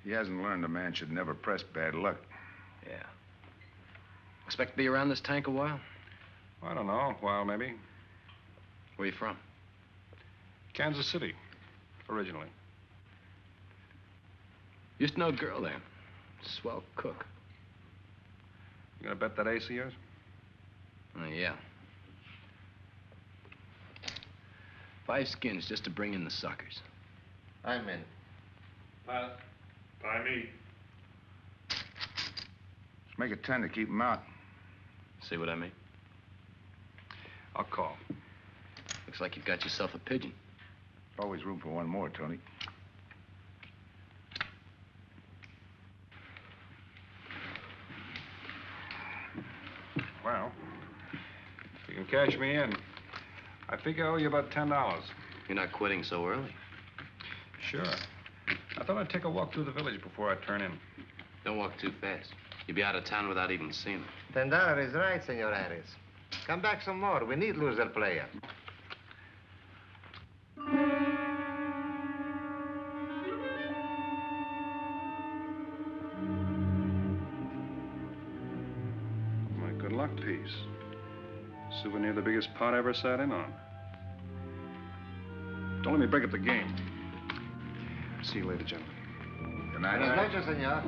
He hasn't learned a man should never press bad luck. Yeah. Expect to be around this tank a while? I don't know, a while maybe. Where you from? Kansas City, originally. Used to know a girl there. Swell cook. You gonna bet that ace of yours? Yeah. 5 skins just to bring in the suckers. I'm in. Pass. By me. Let's make it 10 to keep him out. See what I mean? I'll call. Looks like you've got yourself a pigeon. Always room for one more, Tony. Well, if you can cash me in, I think I owe you about $10. You're not quitting so early. Sure. I thought I'd take a walk through the village before I turn in. Don't walk too fast. You'll be out of town without even seeing it. $10 is right, Senor Harris. Come back some more. We need loser player. My good luck piece. Souvenir the biggest pot I ever sat in on. Don't let me break up the game. See you later, gentlemen. Good night. Buenas noches, senor.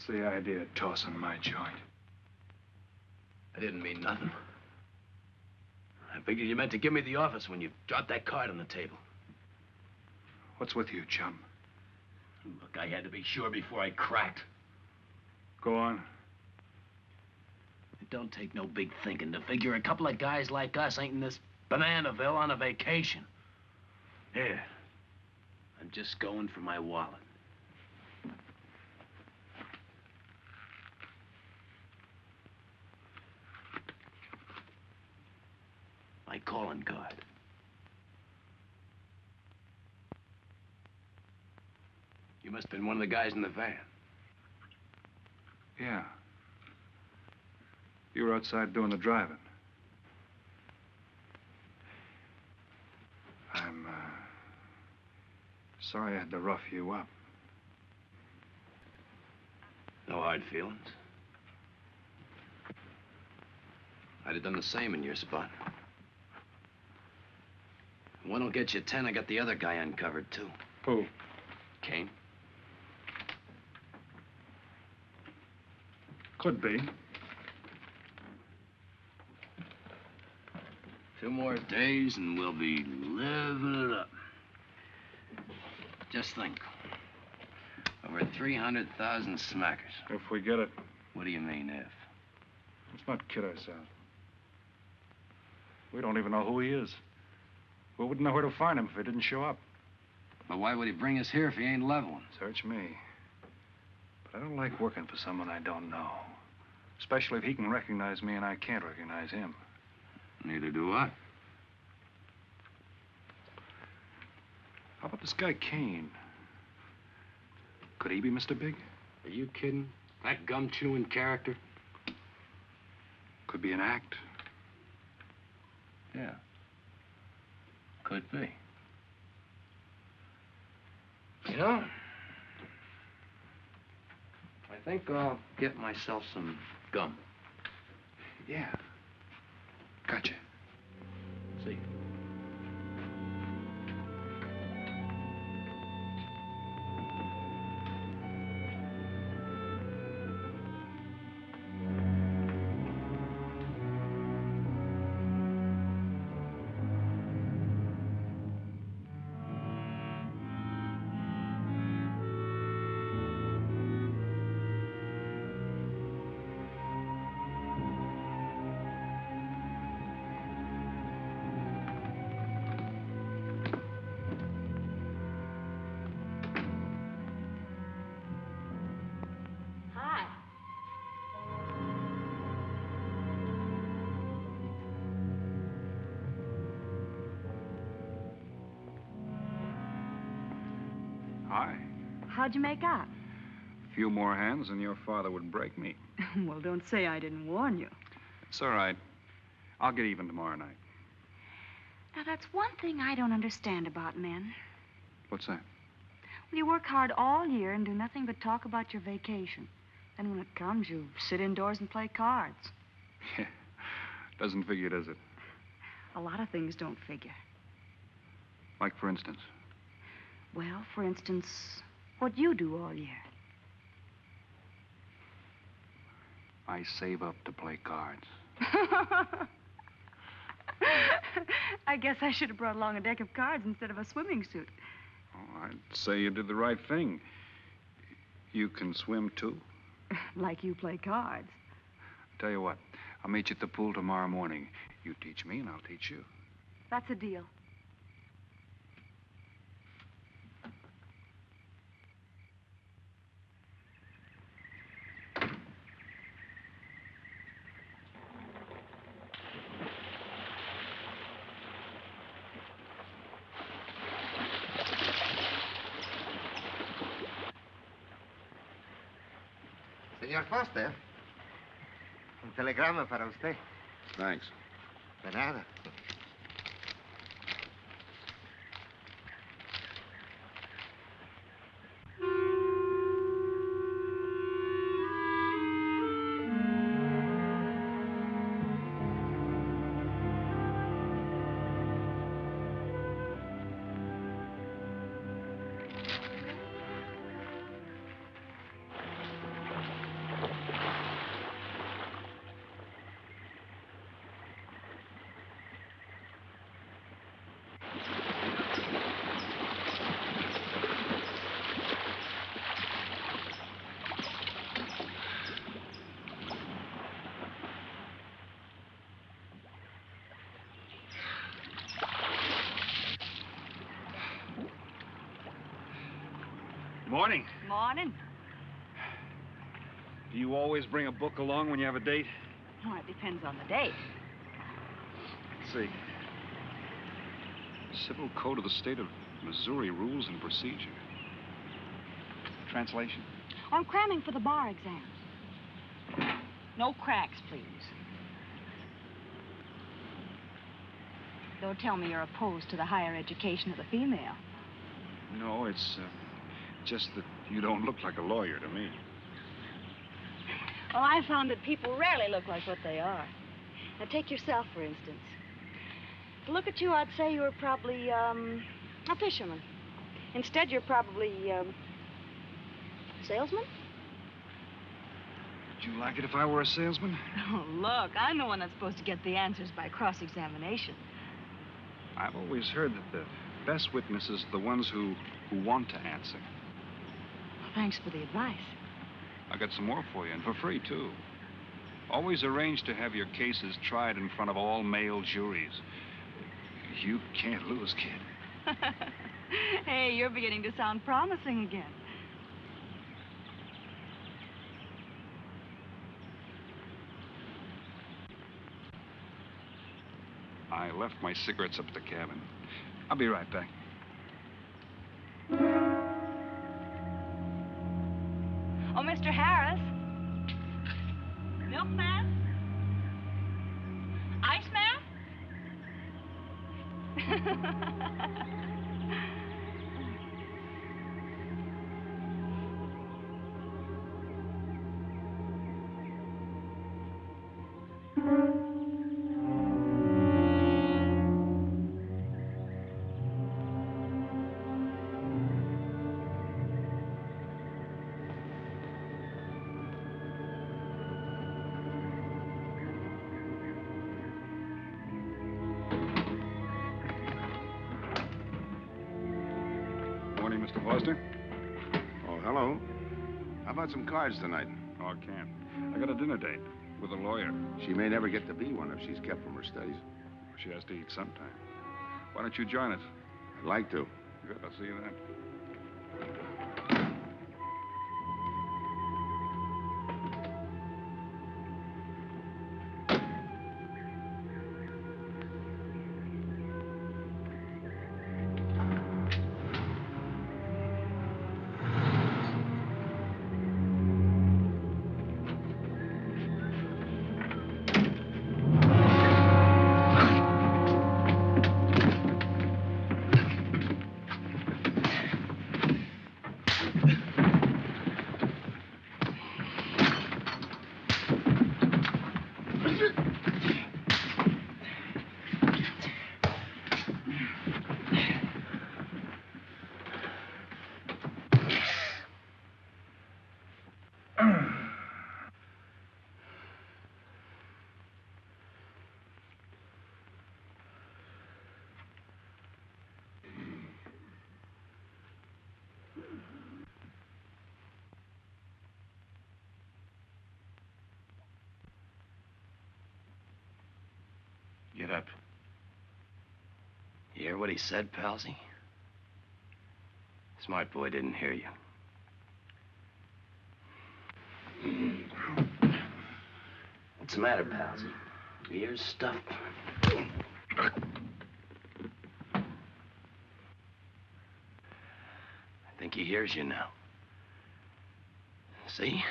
What's the idea of tossing my joint? I didn't mean nothing. I figured you meant to give me the office when you dropped that card on the table. What's with you, chum? Look, I had to be sure before I cracked. Go on. It don't take no big thinking to figure a couple of guys like us ain't in this Bananaville on a vacation. Here, I'm just going for my wallet. My calling card. You must have been one of the guys in the van. Yeah. You were outside doing the driving. I'm, sorry I had to rough you up. No hard feelings. I'd have done the same in your spot. One will get you 10. I got the other guy uncovered, too. Who? Kane. Could be. 2 more days and we'll be living it up. Just think. Over 300,000 smackers. If we get it. What do you mean, if? Let's not kid ourselves. We don't even know who he is. We wouldn't know where to find him if he didn't show up. But why would he bring us here if he ain't leveling? Search me. But I don't like working for someone I don't know. Especially if he can recognize me and I can't recognize him. Neither do I. How about this guy Kane? Could he be Mr. Big? Are you kidding? That gum-chewing character? Could be an act. Yeah. Could be. You know, I think I'll get myself some gum. Yeah. Gotcha. See. Hi. How'd you make out? A few more hands and your father would break me. Well, don't say I didn't warn you. It's all right. I'll get even tomorrow night. Now, that's one thing I don't understand about men. What's that? Well, you work hard all year and do nothing but talk about your vacation. Then when it comes, you sit indoors and play cards. Yeah. Doesn't figure, does it? A lot of things don't figure. Like, for instance? Well, for instance, what you do all year. I save up to play cards. I guess I should have brought along a deck of cards instead of a swimming suit. Oh, I'd say you did the right thing. You can swim, too. Like you play cards. Tell you what, I'll meet you at the pool tomorrow morning. You teach me and I'll teach you. That's a deal. Señor Foster, un telegrama para usted. Thanks. De nada. Morning. Morning. Do you always bring a book along when you have a date? Well, it depends on the date. Let's see. Civil Code of the State of Missouri Rules and Procedure. Translation? I'm cramming for the bar exam. No cracks, please. Don't tell me you're opposed to the higher education of the female. No, it's just that you don't look like a lawyer to me. Well, I found that people rarely look like what they are. Now, take yourself, for instance. To look at you, I'd say you were probably, a fisherman. Instead, you're probably, salesman? Would you like it if I were a salesman? Oh, look, I'm the one that's supposed to get the answers by cross-examination. I've always heard that the best witnesses are the ones who want to answer. Well, thanks for the advice. I got some more for you, and for free, too. Always arrange to have your cases tried in front of all male juries. You can't lose, kid. Hey, you're beginning to sound promising again. I left my cigarettes up at the cabin. I'll be right back. Oh, Mr. Harris. Milkman? Iceman? Morning, Mr. Foster. Oh, hello. How about some cards tonight? Oh, I can't. I got a dinner date with a lawyer. She may never get to be one if she's kept from her studies. She has to eat sometime. Why don't you join us? I'd like to. Good, I'll see you then. Get up. You hear what he said, Palsy? Smart boy didn't hear you. What's the matter, Palsy? Your ears stuffed? I think he hears you now. See?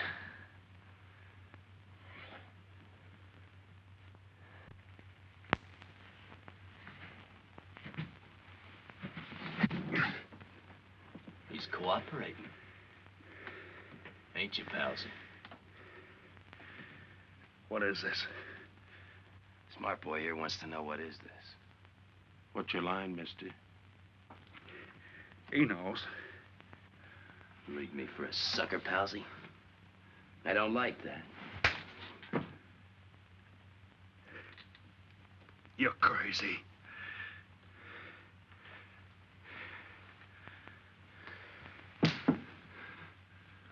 He's cooperating. Ain't you, Palsy? What is this? Smart boy here wants to know what is this. What's your line, mister? He knows. Leave me for a sucker, Palsy. I don't like that. You're crazy.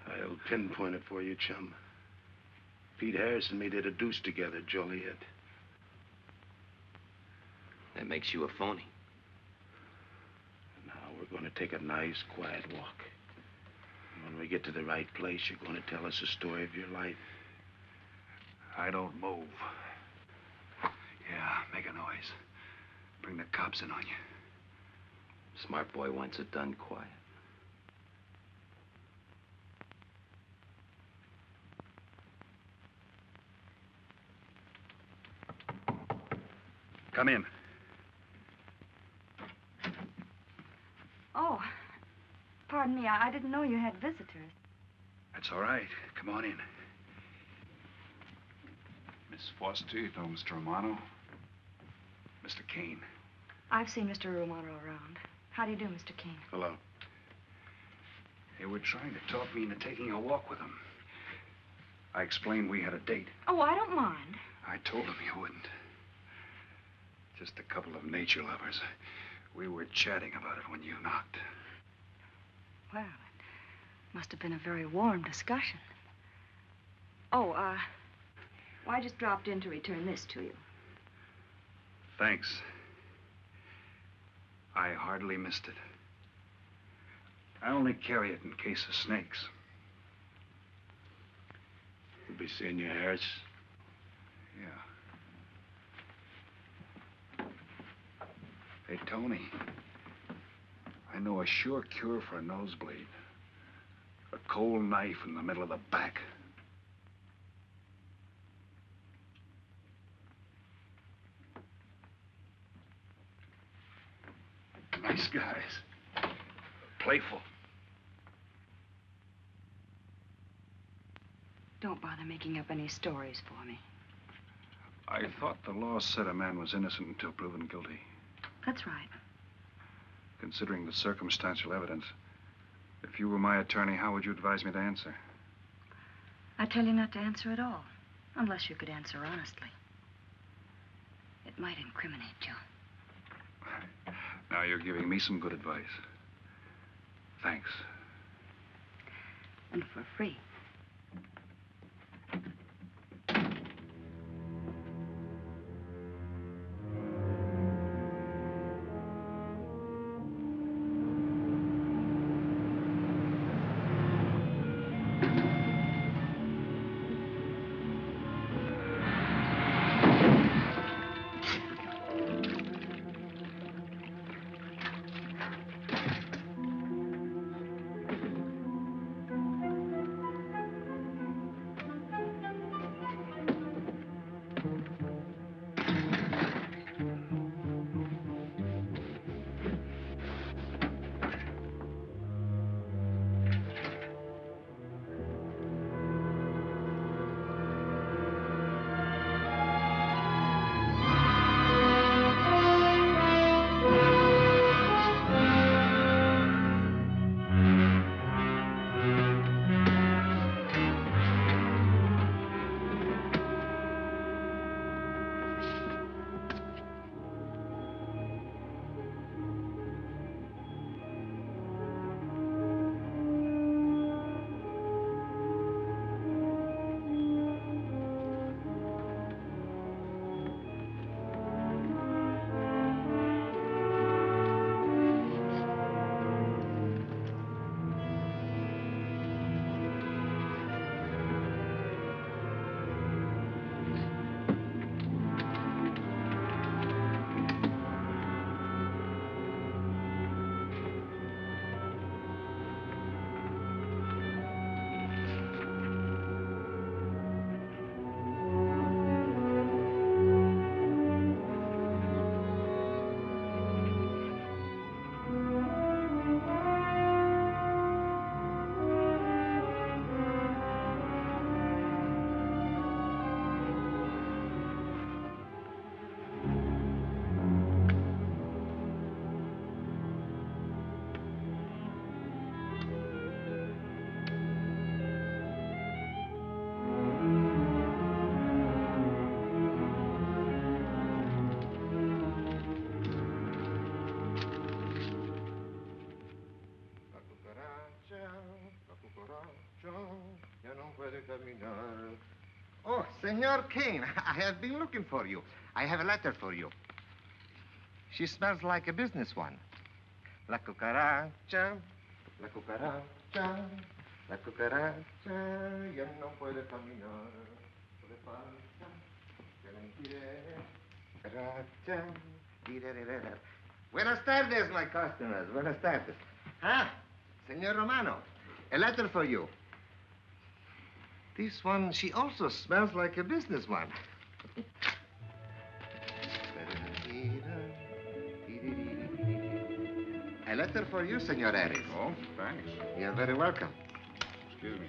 I'll pinpoint it for you, chum. Pete Harris and me did a deuce together, Joliet. That makes you a phony. Now we're going to take a nice, quiet walk. When we get to the right place, you're going to tell us the story of your life. I don't move. Yeah, make a noise. Bring the cops in on you. Smart boy wants it done quiet. Come in. Oh, pardon me. I didn't know you had visitors. That's all right. Come on in. Miss Foster, you know Mr. Romano? Mr. Kane. I've seen Mr. Romano around. How do you do, Mr. Kane? Hello. They were trying to talk me into taking a walk with him. I explained we had a date. Oh, I don't mind. I told him you wouldn't. Just a couple of nature lovers. We were chatting about it when you knocked. Well, it must have been a very warm discussion. Oh, well, I just dropped in to return this to you. Thanks. I hardly missed it. I only carry it in case of snakes. We'll be seeing you, Harris. Yeah. Hey, Tony. I know a sure cure for a nosebleed. A cold knife in the middle of the back. Nice guys. Playful. Don't bother making up any stories for me. I thought the law said a man was innocent until proven guilty. That's right. Considering the circumstantial evidence, if you were my attorney, how would you advise me to answer? I tell you not to answer at all, unless you could answer honestly. It might incriminate you. Now you're giving me some good advice. Thanks. And for free. Oh, Senor Kane, I have been looking for you. I have a letter for you. She smells like a business one. La cucaracha, la cucaracha. La cucaracha ya no puede caminar. Le falta que le tire. Cucaracha. Tirerera. Buenas tardes, my customers. Buenas tardes. Ah, Senor Romano, a letter for you. This one, she also smells like a businessman. A letter for you, Senor Harris. Oh, thanks. You're very welcome. Excuse me.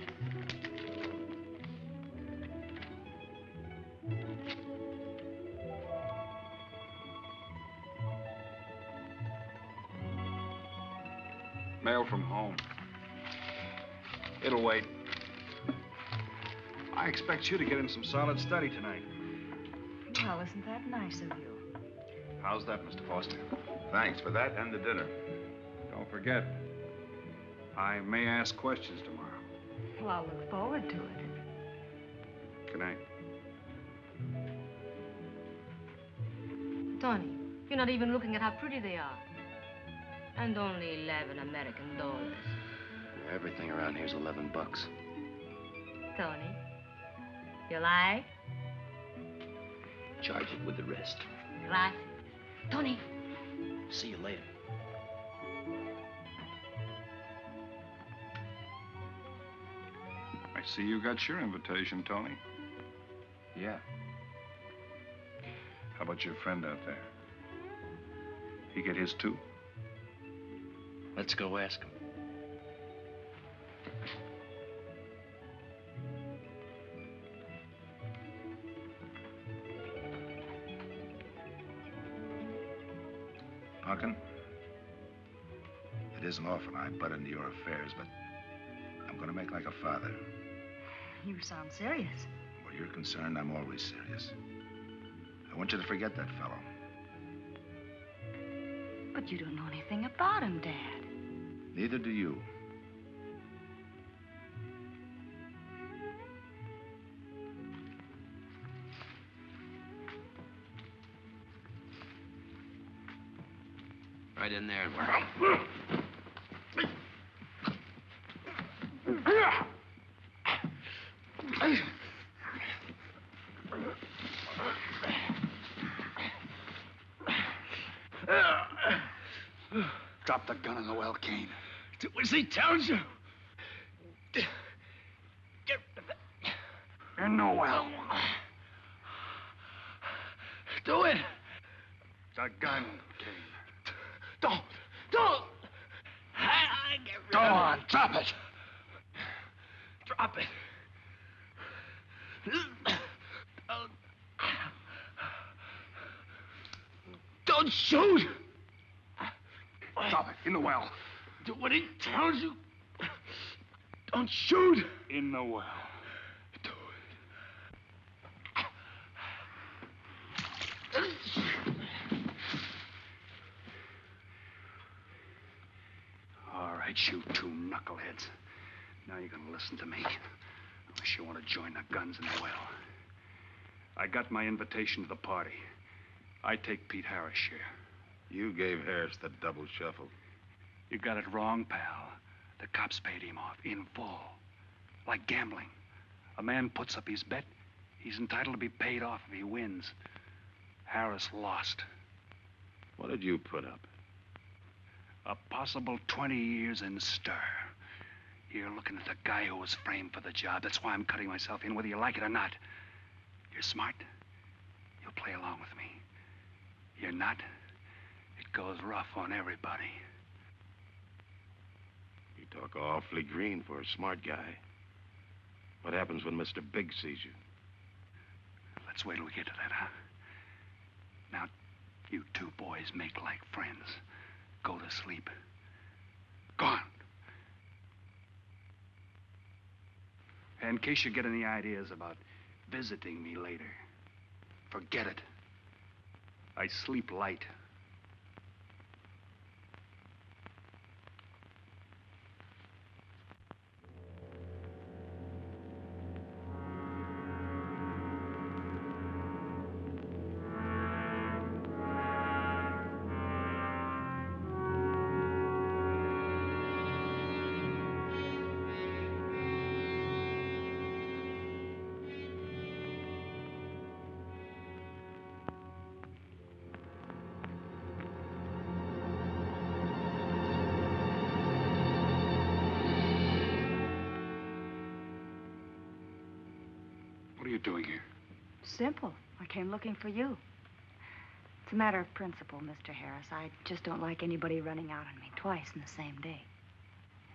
Mail from home. It'll wait. I expect you to get in some solid study tonight. Well, isn't that nice of you? How's that, Mr. Foster? Thanks for that and the dinner. Don't forget, I may ask questions tomorrow. Well, I'll look forward to it. Good night. Tony, you're not even looking at how pretty they are. And only 11 American dollars. Everything around here's $11. Tony, you like? Charge it with the rest. Gracias. Tony. See you later. I see you got your invitation, Tony. Yeah. How about your friend out there? He get his too? Let's go ask him. Punkin, it isn't often I butt into your affairs, but I'm going to make like a father. You sound serious. Where you're concerned, I'm always serious. I want you to forget that fellow. But you don't know anything about him, Dad. Neither do you. Right in there. Drop the gun in the well, Kane. Do as he tells you. Get in the well. Do it. The gun, Kane. Don't. Go on, drop it. Drop it. Don't shoot. Drop it in the well. Do what he tells you. Don't shoot. In the well. Do All right, you two knuckleheads. Now you're gonna listen to me. Unless you want to join the guns in the well. I got my invitation to the party. I take Pete Harris' share. You gave Harris the double shuffle. You got it wrong, pal. The cops paid him off in full. Like gambling. A man puts up his bet, he's entitled to be paid off if he wins. Harris lost. What did you put up? A possible 20 years in stir. You're looking at the guy who was framed for the job. That's why I'm cutting myself in, whether you like it or not. You're smart. You'll play along with me. You're not. It goes rough on everybody. You talk awfully green for a smart guy. What happens when Mr. Big sees you? Let's wait till we get to that, huh? Now, you two boys make like friends. Go to sleep. Go on. And in case you get any ideas about visiting me later, forget it. I sleep light. are you doing here? Simple. I came looking for you. It's a matter of principle, Mr. Harris. I just don't like anybody running out on me twice in the same day.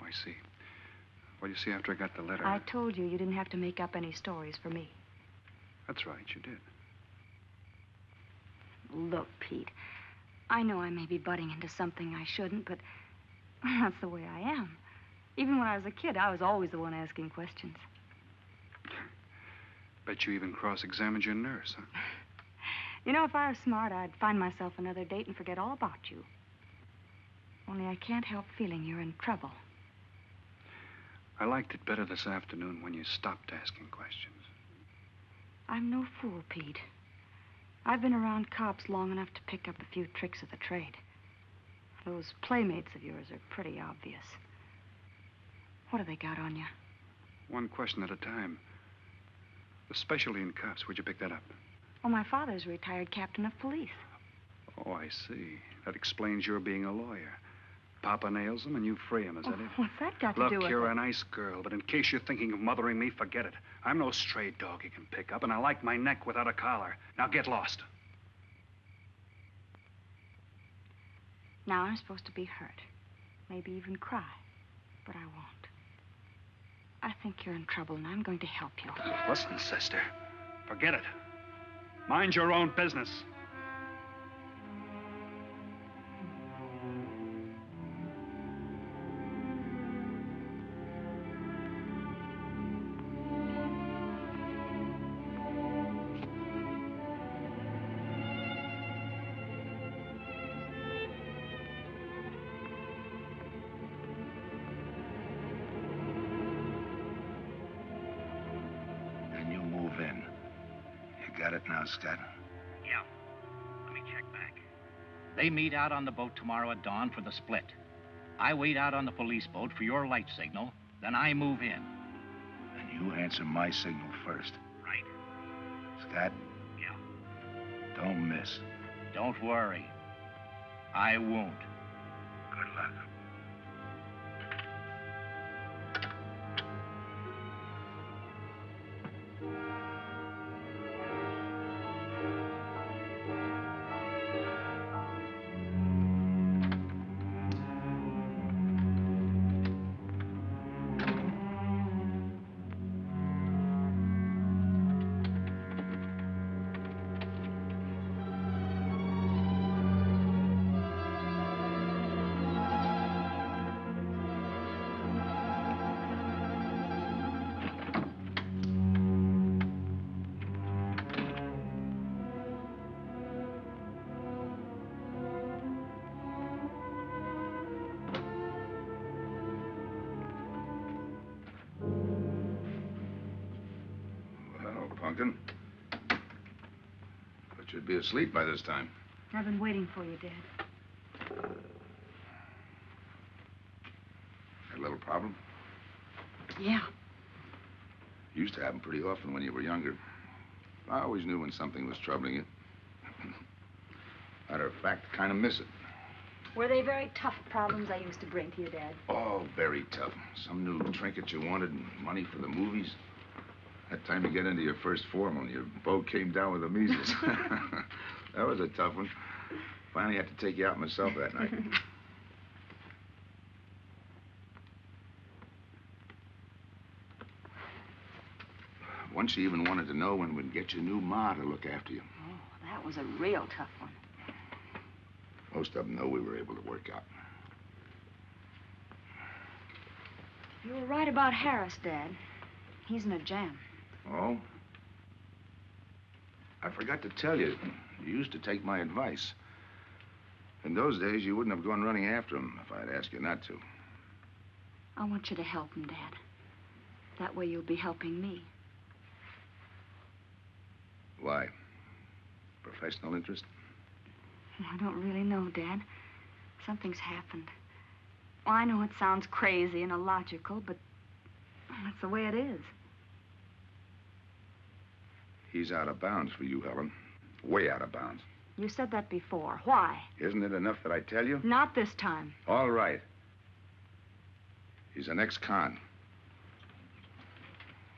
Oh, I see. Well, you see, after I got the letter... I told you you didn't have to make up any stories for me. That's right, you did. Look, Pete, I know I may be butting into something I shouldn't, but that's the way I am. Even when I was a kid, I was always the one asking questions. Bet you even cross-examined your nurse, huh? You know, if I were smart, I'd find myself another date and forget all about you. Only I can't help feeling you're in trouble. I liked it better this afternoon when you stopped asking questions. I'm no fool, Pete. I've been around cops long enough to pick up a few tricks of the trade. Those playmates of yours are pretty obvious. What have they got on you? One question at a time. Especially in cops. Where'd you pick that up? Well, my father's a retired captain of police. Oh, I see. That explains your being a lawyer. Papa nails him and you free him, is that it? What's that got to do with Look, you're it? a nice girl, but in case you're thinking of mothering me, forget it. I'm no stray dog you can pick up, and I like my neck without a collar. Now get lost. Now I'm supposed to be hurt. Maybe even cry. But I won't. I think you're in trouble, and I'm going to help you. Listen, sister. Forget it. Mind your own business. Then you move in. You got it now, Scott? Yeah. Let me check back. They meet out on the boat tomorrow at dawn for the split. I wait out on the police boat for your light signal, then I move in. And you answer my signal first. Right. Scott? Yeah. Don't miss. Don't worry. I won't. Good luck. Pumpkin. But you'd be asleep by this time. I've been waiting for you, Dad. Had a little problem? Yeah. Used to happen pretty often when you were younger. I always knew when something was troubling you. Matter of fact, kind of miss it. Were they very tough problems I used to bring to you, Dad? Oh, very tough. Some new trinket you wanted, and money for the movies. Had time to get into your first form when your boat came down with the measles. That was a tough one. Finally had to take you out myself that night. Once you even wanted to know when we'd get your new ma to look after you. Oh, that was a real tough one. Most of them know we were able to work out. You were right about Harris, Dad. He's in a jam. Oh? I forgot to tell you. You used to take my advice. In those days, you wouldn't have gone running after him if I'd asked you not to. I want you to help him, Dad. That way you'll be helping me. Why? Professional interest? I don't really know, Dad. Something's happened. Well, I know it sounds crazy and illogical, but that's the way it is. He's out of bounds for you, Helen. Way out of bounds. You said that before. Why? Isn't it enough that I tell you? Not this time. All right. He's an ex-con.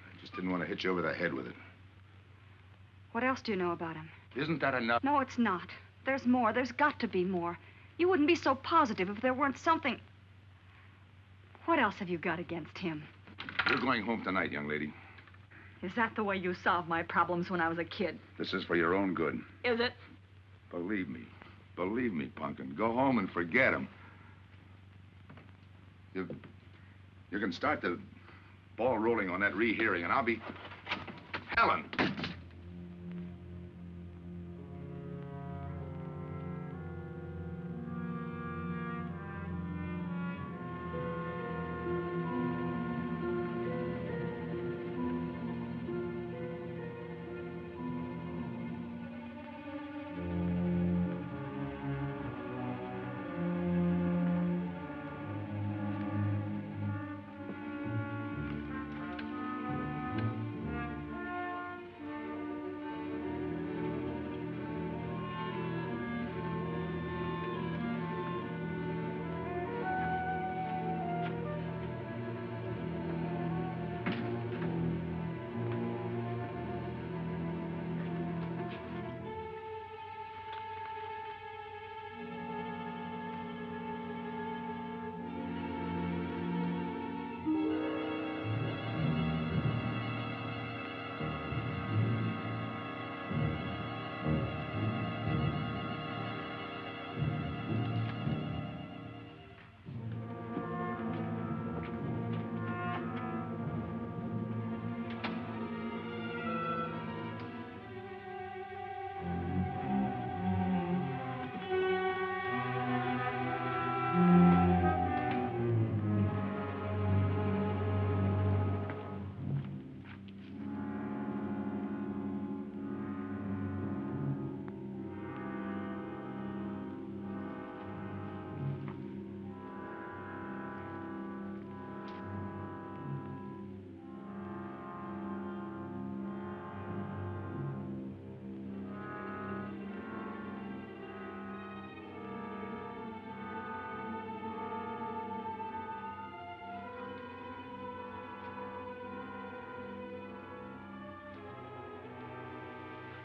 I just didn't want to hit you over the head with it. What else do you know about him? Isn't that enough? No, it's not. There's more. There's got to be more. You wouldn't be so positive if there weren't something. What else have you got against him? You're going home tonight, young lady. Is that the way you solved my problems when I was a kid? This is for your own good. Is it? Believe me. Believe me, Pumpkin. Go home and forget him. You can start the ball rolling on that rehearing, and I'll be... Helen!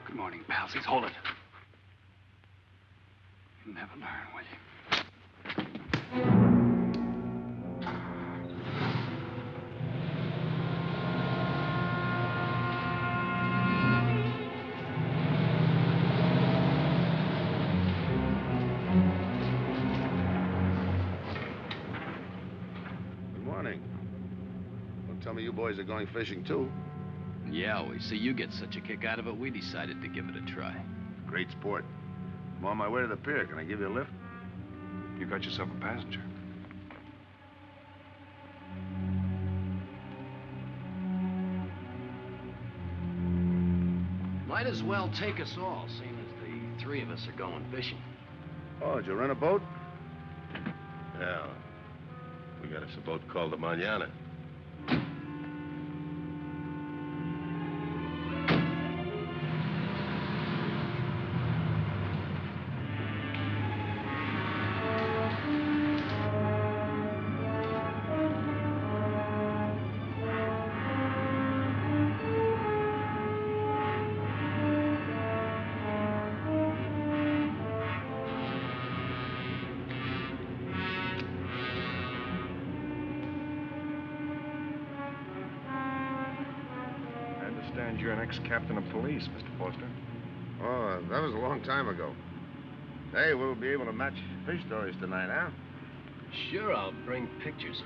Good morning, palsies. Hold it. You'll never learn, will you? Good morning. Don't tell me you boys are going fishing, too. Yeah, we see you get such a kick out of it, we decided to give it a try. Great sport. I'm on my way to the pier. Can I give you a lift? You got yourself a passenger. Might as well take us all, seeing as the three of us are going fishing. Oh, did you rent a boat? Yeah. We got us a boat called the Mañana. You're an ex-captain of police, Mr. Foster. Oh, that was a long time ago. Hey, we'll be able to match fish stories tonight, huh? Sure, I'll bring pictures.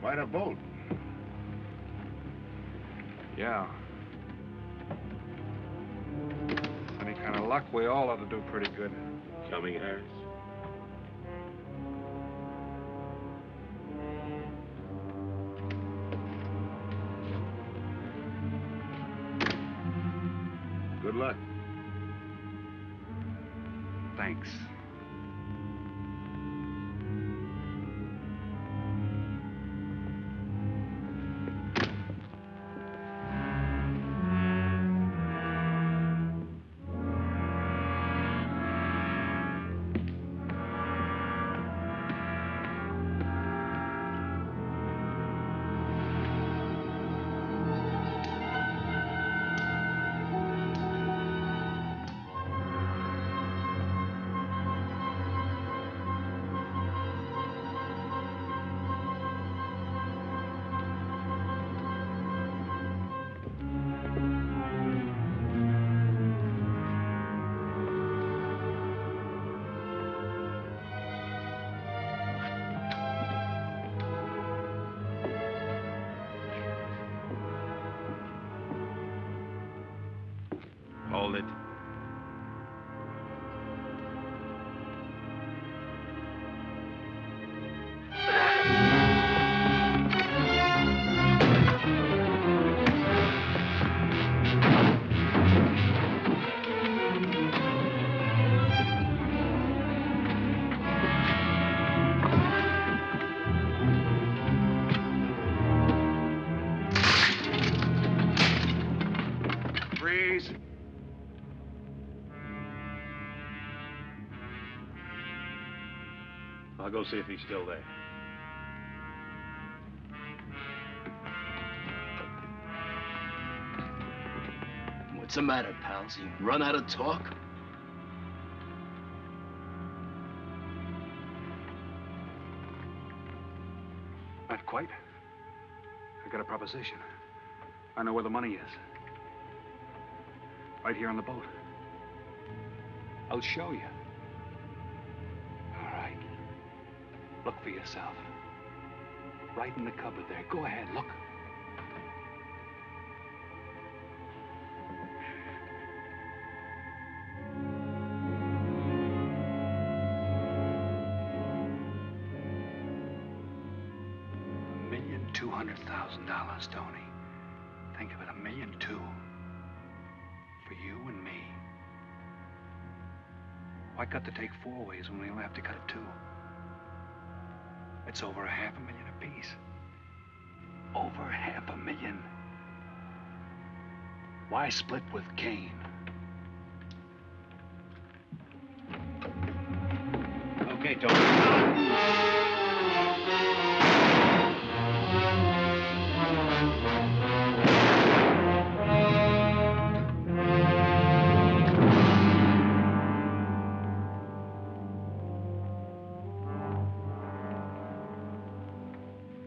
Quite a boat. Yeah. Any kind of luck, we all ought to do pretty good. Coming, Harris? Good luck. Thanks. Hold it. Freeze. I'll go see if he's still there. What's the matter, pals? You run out of talk? Not quite. I got a proposition. I know where the money is. Right here on the boat. I'll show you. All right. Look for yourself. Right in the cupboard there. Go ahead, look. $1,200,000, Tony. Think of it, $1.2 million. For you and me. Why cut the take 4 ways when we only have to cut it 2? It's over $500,000 apiece. Over $500,000. Why split with Kane? Okay, Tony.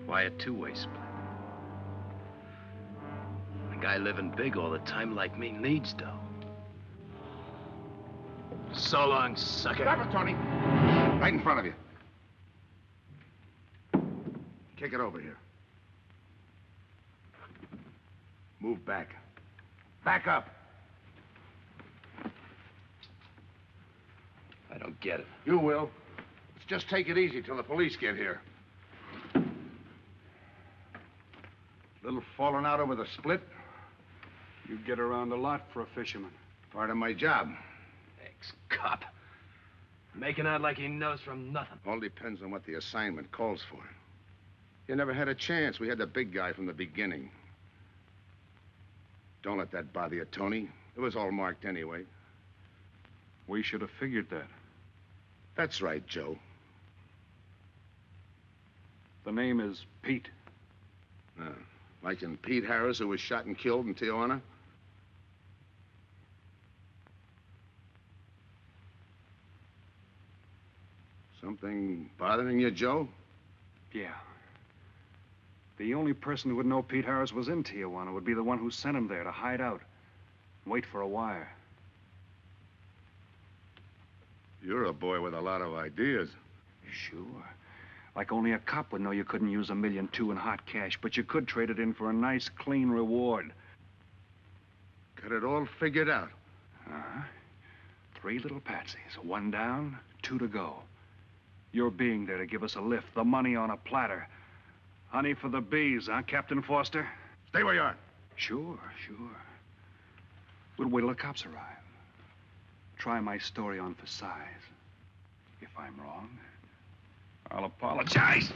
Why a two-way split? A guy living big all the time like me needs dough. So long, sucker. Stop it, Tony. Right in front of you. Kick it over here. Move back. Back up. I don't get it. You will. Let's just take it easy till the police get here. Little falling out over the split. You get around a lot for a fisherman. Part of my job. Ex-cop. Making out like he knows from nothing. All depends on what the assignment calls for. You never had a chance. We had the big guy from the beginning. Don't let that bother you, Tony. It was all marked anyway. We should have figured that. That's right, Joe. The name is Pete. Like in Pete Harris, who was shot and killed in Tijuana? Something bothering you, Joe? Yeah. The only person who would know Pete Harris was in Tijuana would be the one who sent him there to hide out. Wait for a wire. You're a boy with a lot of ideas. Sure. Like only a cop would know you couldn't use $1.2 million in hot cash, but you could trade it in for a nice, clean reward. Got it all figured out. Uh-huh. 3 little patsies. 1 down, 2 to go. Your being there to give us a lift, the money on a platter. Honey for the bees, huh, Captain Foster? Stay where you are. Sure. We'll wait till the cops arrive. Try my story on for size. If I'm wrong, I'll apologize.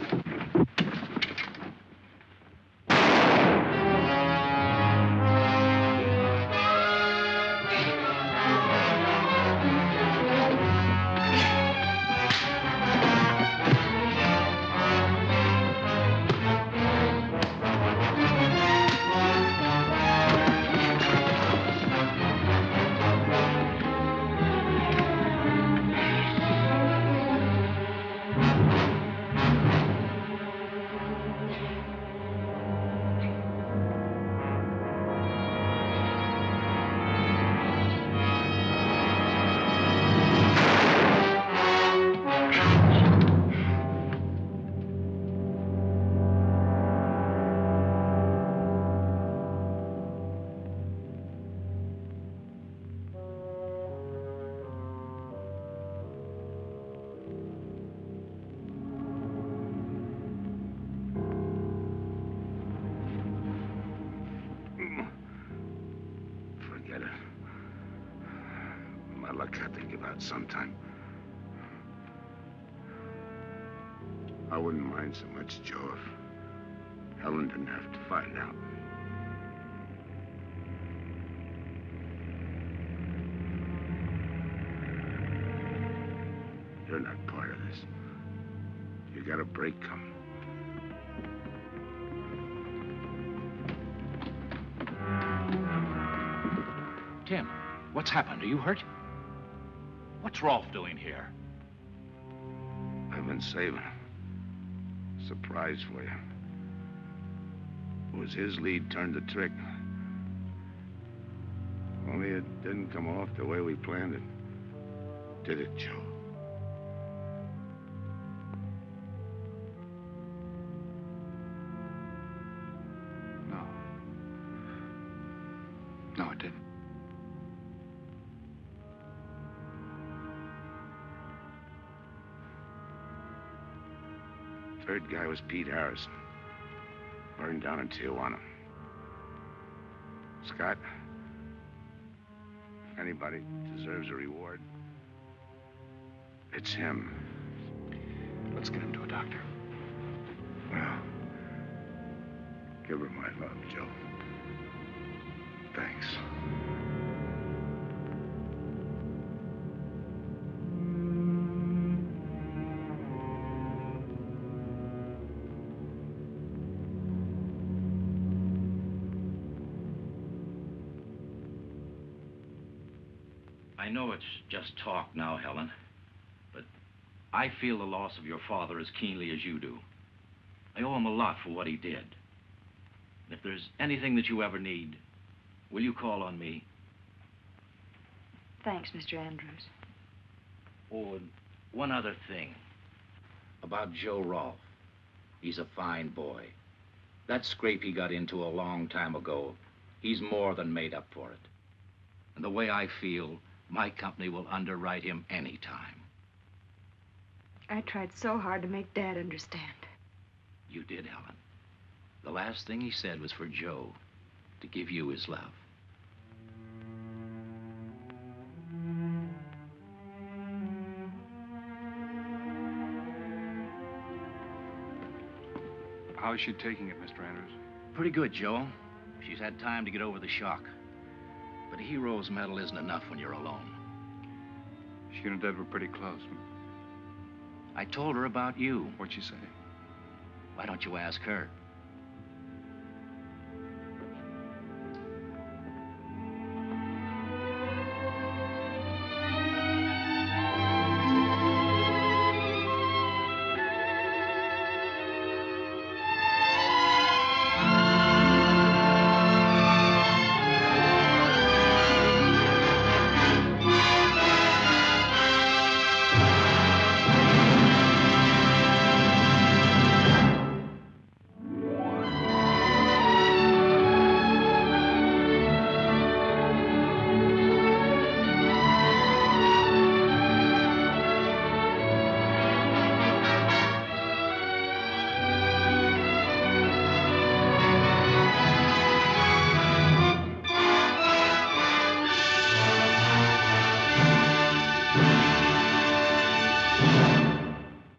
luck had to give out sometime. I wouldn't mind so much, Joe, if Helen didn't have to find out. You're not part of this. You got a break coming. Tim, what's happened? Are you hurt? What's Rolfe doing here? I've been saving a surprise for you. It was his lead turned the trick. Only it didn't come off the way we planned it. Did it, Joe? No, it didn't. Third guy was Pete Harrison. Burned down in Tijuana. Scott, if anybody deserves a reward, it's him. Let's get him to a doctor. Well, give her my love, Joe. Thanks. I know it's just talk now, Helen, but I feel the loss of your father as keenly as you do. I owe him a lot for what he did. And if there's anything that you ever need, will you call on me? Thanks, Mr. Andrews. Oh, and one other thing. About Joe Rolfe. He's a fine boy. That scrape he got into a long time ago, he's more than made up for it. And the way I feel, my company will underwrite him anytime. I tried so hard to make Dad understand. You did, Helen. The last thing he said was for Joe to give you his love. How is she taking it, Mr. Andrews? Pretty good, Joe. She's had time to get over the shock. But a hero's medal isn't enough when you're alone. She and Dad were pretty close. I told her about you. What'd she say? Why don't you ask her?